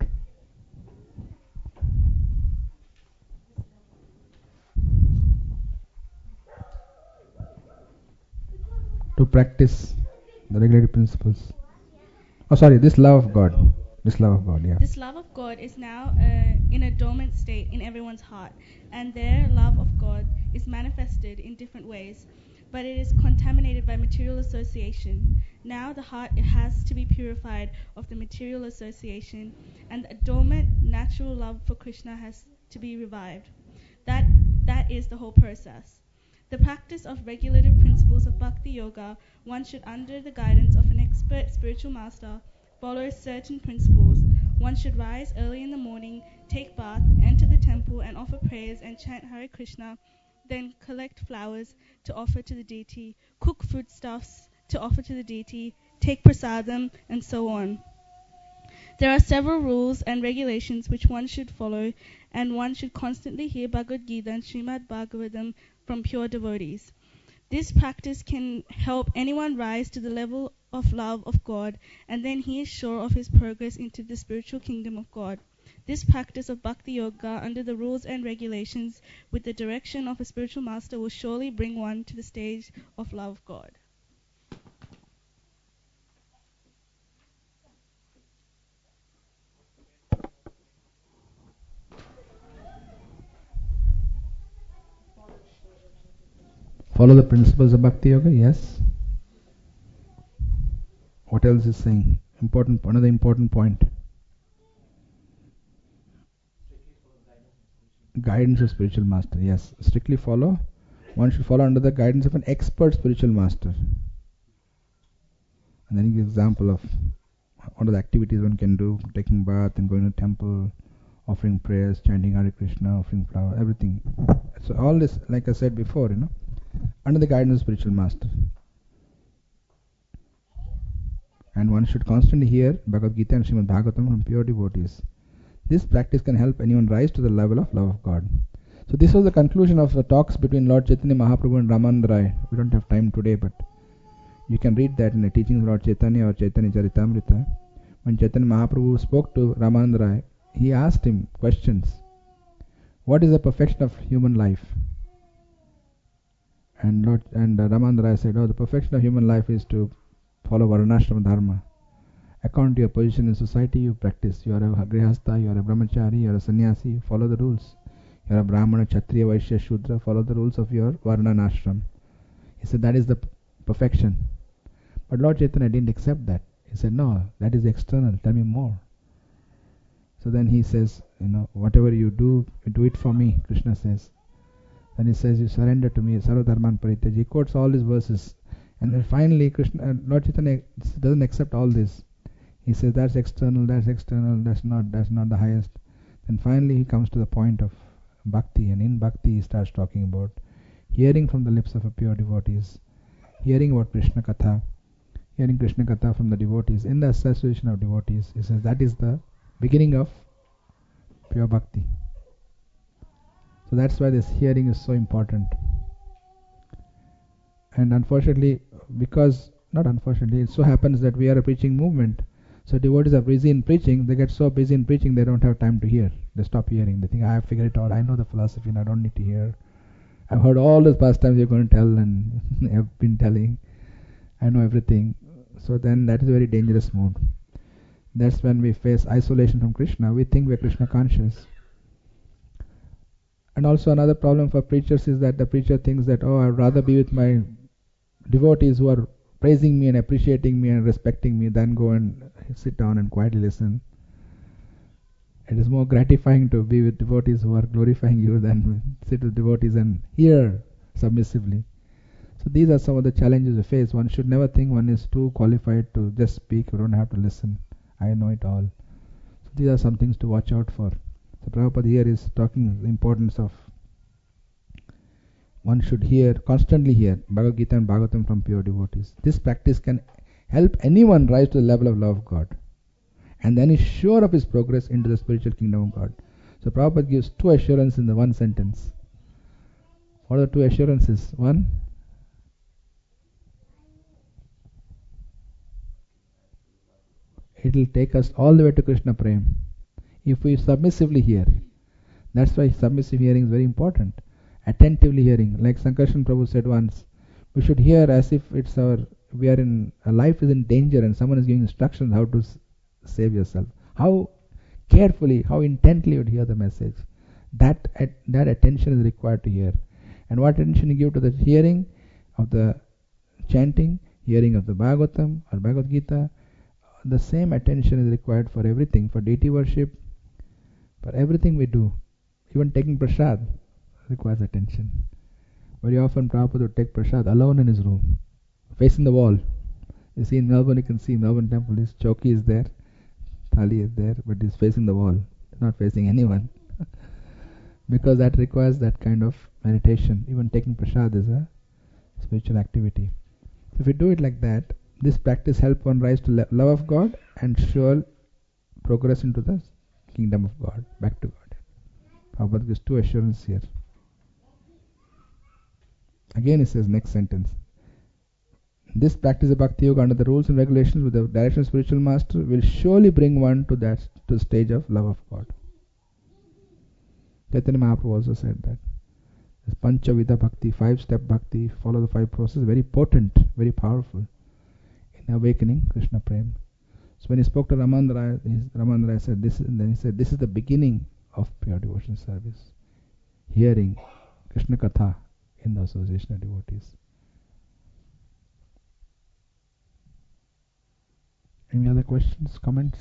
To practice the regulated principles. Oh, sorry, this love of God. This love of God, yeah. This love of God is now in a dormant state in everyone's heart, and their love of God is manifested in different ways, but it is contaminated by material association. Now the heart has to be purified of the material association, and a dormant natural love for Krishna has to be revived. That is the whole process. The practice of regulative principles of Bhakti Yoga, one should, under the guidance of an expert spiritual master, follow certain principles. One should rise early in the morning, take bath, enter the temple and offer prayers and chant Hare Krishna, then collect flowers to offer to the deity, cook foodstuffs to offer to the deity, take prasadam, and so on. There are several rules and regulations which one should follow, and one should constantly hear Bhagavad Gita and Srimad Bhagavatam from pure devotees. This practice can help anyone rise to the level of love of God, and then he is sure of his progress into the spiritual kingdom of God. This practice of Bhakti Yoga under the rules and regulations with the direction of a spiritual master will surely bring one to the stage of love of God. Follow the principles of Bhakti Yoga, yes. What else is saying? Another important point. Guidance of spiritual master, yes. Strictly follow. One should follow under the guidance of an expert spiritual master. And then he gives example of what are the activities one can do: taking bath and going to temple, offering prayers, chanting Hare Krishna, offering flower, everything. So all this, like I said before, under the guidance of spiritual master. And one should constantly hear Bhagavad Gita and Srimad Bhagavatam from pure devotees. This practice can help anyone rise to the level of love of God. So this was the conclusion of the talks between Lord Chaitanya Mahaprabhu and Ramananda Rai. We don't have time today, but you can read that in the teachings of Lord Chaitanya or Chaitanya Charitamrita. When Chaitanya Mahaprabhu spoke to Ramananda Rai, he asked him questions. What is the perfection of human life? And Ramananda Rai said, the perfection of human life is to follow Varnashrama Dharma. According to your position in society, you practice. You are a Grihastha, you are a Brahmachari, you are a Sannyasi, you follow the rules. You're a Brahmana, Kshatriya, Vaishya, Shudra. Follow the rules of your Varna and ashram. He said that is the perfection. But Lord Chaitanya didn't accept that. He said, no, that is external. Tell me more. So then he says, whatever you do it for me, Krishna says. Then he says, you surrender to me, Sarva Dharman Parityaja. He quotes all these verses. And then finally, Lord Chaitanya doesn't accept all this. He says, that's external, that's not the highest. Then finally he comes to the point of bhakti, and in bhakti he starts talking about hearing from the lips of a pure devotees, hearing about Krishna Katha, hearing Krishna Katha from the devotees, in the association of devotees. He says that is the beginning of pure bhakti. So that's why this hearing is so important. And unfortunately, it so happens that we are a preaching movement. So devotees are busy in preaching. They get so busy in preaching, they don't have time to hear. They stop hearing. They think, I have figured it out. I know the philosophy and I don't need to hear. I've heard all the pastimes you're going to tell and have been telling. I know everything. So then that is a very dangerous mode. That's when we face isolation from Krishna. We think we're Krishna conscious. And also another problem for preachers is that the preacher thinks that, I'd rather be with my devotees who are praising me and appreciating me and respecting me than go and sit down and quietly listen. It is more gratifying to be with devotees who are glorifying you than sit with devotees and hear submissively. So these are some of the challenges we face. One should never think one is too qualified to just speak. You don't have to listen. I know it all. So these are some things to watch out for. So Prabhupada here is talking the importance of one should constantly hear Bhagavad Gita and Bhagavatam from pure devotees. This practice can help anyone rise to the level of love of God, and then is sure of his progress into the spiritual kingdom of God. So Prabhupada gives two assurances in the one sentence. What are the two assurances? One, it will take us all the way to Krishna Prem if we submissively hear. That's why submissive hearing is very important. Attentively hearing, like Sankarshan Prabhu said once, we should hear as if our life is in danger and someone is giving instructions how to save yourself. How carefully, how intently you would hear the message. That attention is required to hear. And what attention you give to the hearing of the chanting, hearing of the Bhagavatam or Bhagavad Gita, the same attention is required for everything, for deity worship, for everything we do. Even taking prasad requires attention. Very often Prabhupada would take prasad alone in his room, facing the wall. You see in Melbourne, you can see Melbourne temple, his chowki is there, thali is there, but he's facing the wall, not facing anyone. Because that requires that kind of meditation. Even taking prasad is a spiritual activity. So if we do it like that, this practice helps one rise to love of God and sure progress into the kingdom of God, back to God. Prabhupada gives two assurances here. Again, it says, next sentence. This practice of Bhakti Yoga under the rules and regulations with the direction of spiritual master will surely bring one to the stage of love of God. Chaitanya Mahaprabhu also said that. This Panchavidha Bhakti, 5-step Bhakti, follow the 5 processes, very potent, very powerful in awakening Krishna Prem. So when he spoke to Raman Rai said this, and then he said, this is the beginning of pure devotion service. Hearing Krishna Katha in the association of devotees. Any other questions, comments?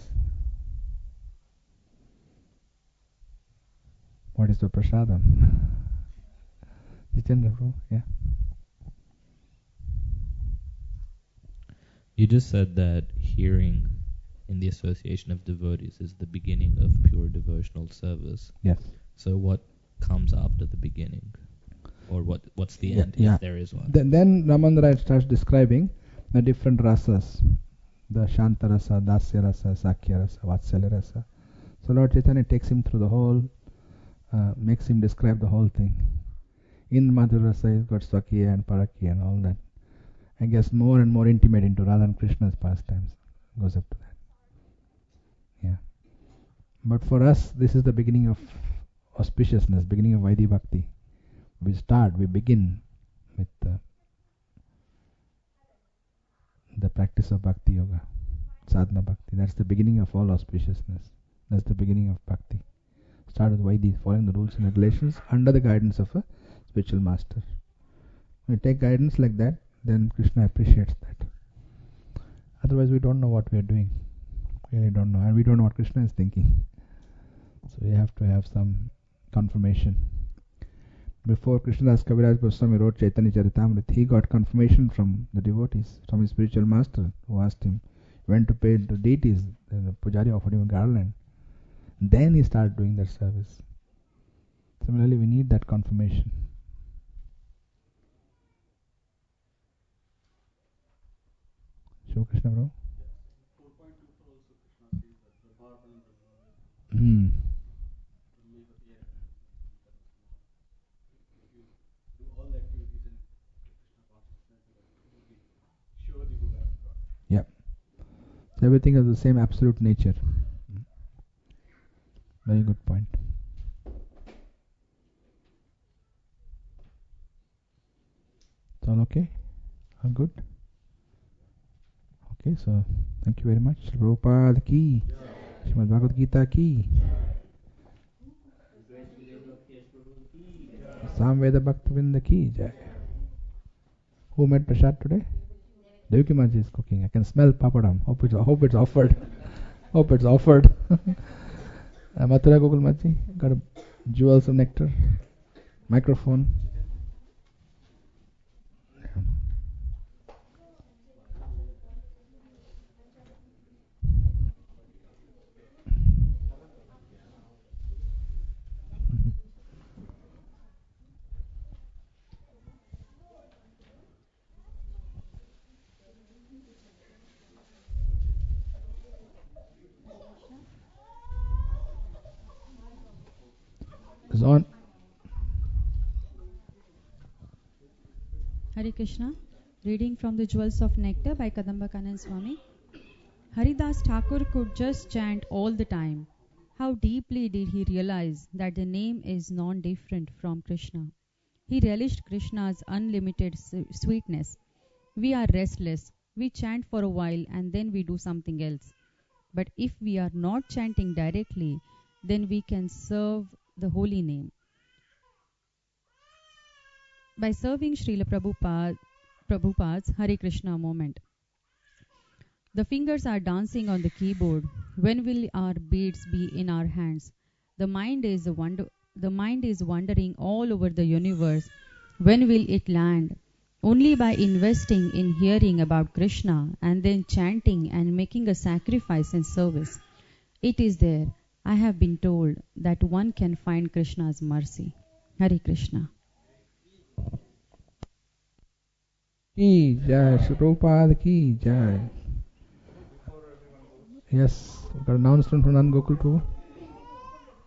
What is the prasadam? Jitendra Prabhu, yeah. You just said that hearing in the association of devotees is the beginning of pure devotional service. Yes. So what comes after the beginning? Or what's the end, if there is one? Then Ramananda starts describing the different rasas. The Shanta rasa, Dasya rasa, Sakya rasa, Vatsalya rasa. So Lord Chaitanya takes him through the whole, makes him describe the whole thing. In Madhura rasa he's got Swakya and Parakya and all that. I guess more and more intimate into Radha and Krishna's pastimes. Goes up to that. Yeah. But for us, this is the beginning of auspiciousness, beginning of Vaidhi Bhakti. We begin with the practice of Bhakti Yoga, Sadhana Bhakti. That's the beginning of all auspiciousness. That's the beginning of Bhakti. start with Vaidhi, following the rules and regulations under the guidance of a spiritual master. When we take guidance like that, then Krishna appreciates that. Otherwise, we don't know what we are doing. We really don't know, and we don't know what Krishna is thinking. So we have to have some confirmation. Before Krishnadas Kaviraj Goswami wrote Chaitanya Charitamrita, he got confirmation from the devotees, from his spiritual master, who asked him, went to pay to deities, the Pujari offered him a garland. Then he started doing that service. Similarly, we need that confirmation. Shiva Krishna, bro? Yeah. So everything has the same absolute nature. Very good point. It's all okay? All good? Okay, so thank you very much. Prabhupada ki, Srimad Bhagavad Gita ki, Samveda Bhaktavinda ki jai. Who made prasad today? Devaki Maji is cooking. I can smell papadam. Hope it's offered. Hope it's offered. Mathura Gokul Maji got a jewels of nectar. Microphone. Is on. Hare Krishna. Reading from the Jewels of Nectar by Kadamba Kanan Swami. Haridas Thakur could just chant all the time. How deeply did he realize that the name is non-different from Krishna? He relished Krishna's unlimited sweetness. We are restless. We chant for a while and then we do something else. But if we are not chanting directly, then we can serve the holy name. By serving Srila Prabhupada's Hare Krishna moment. The fingers are dancing on the keyboard. When will our beads be in our hands? The mind is wandering all over the universe. When will it land? Only by investing in hearing about Krishna and then chanting and making a sacrifice and service. It is there, I have been told, that one can find Krishna's mercy. Hare Krishna. Ki jai, Shri Prabhupada ki jai. Yes, got an announcement from Nand Gokul Prabhu.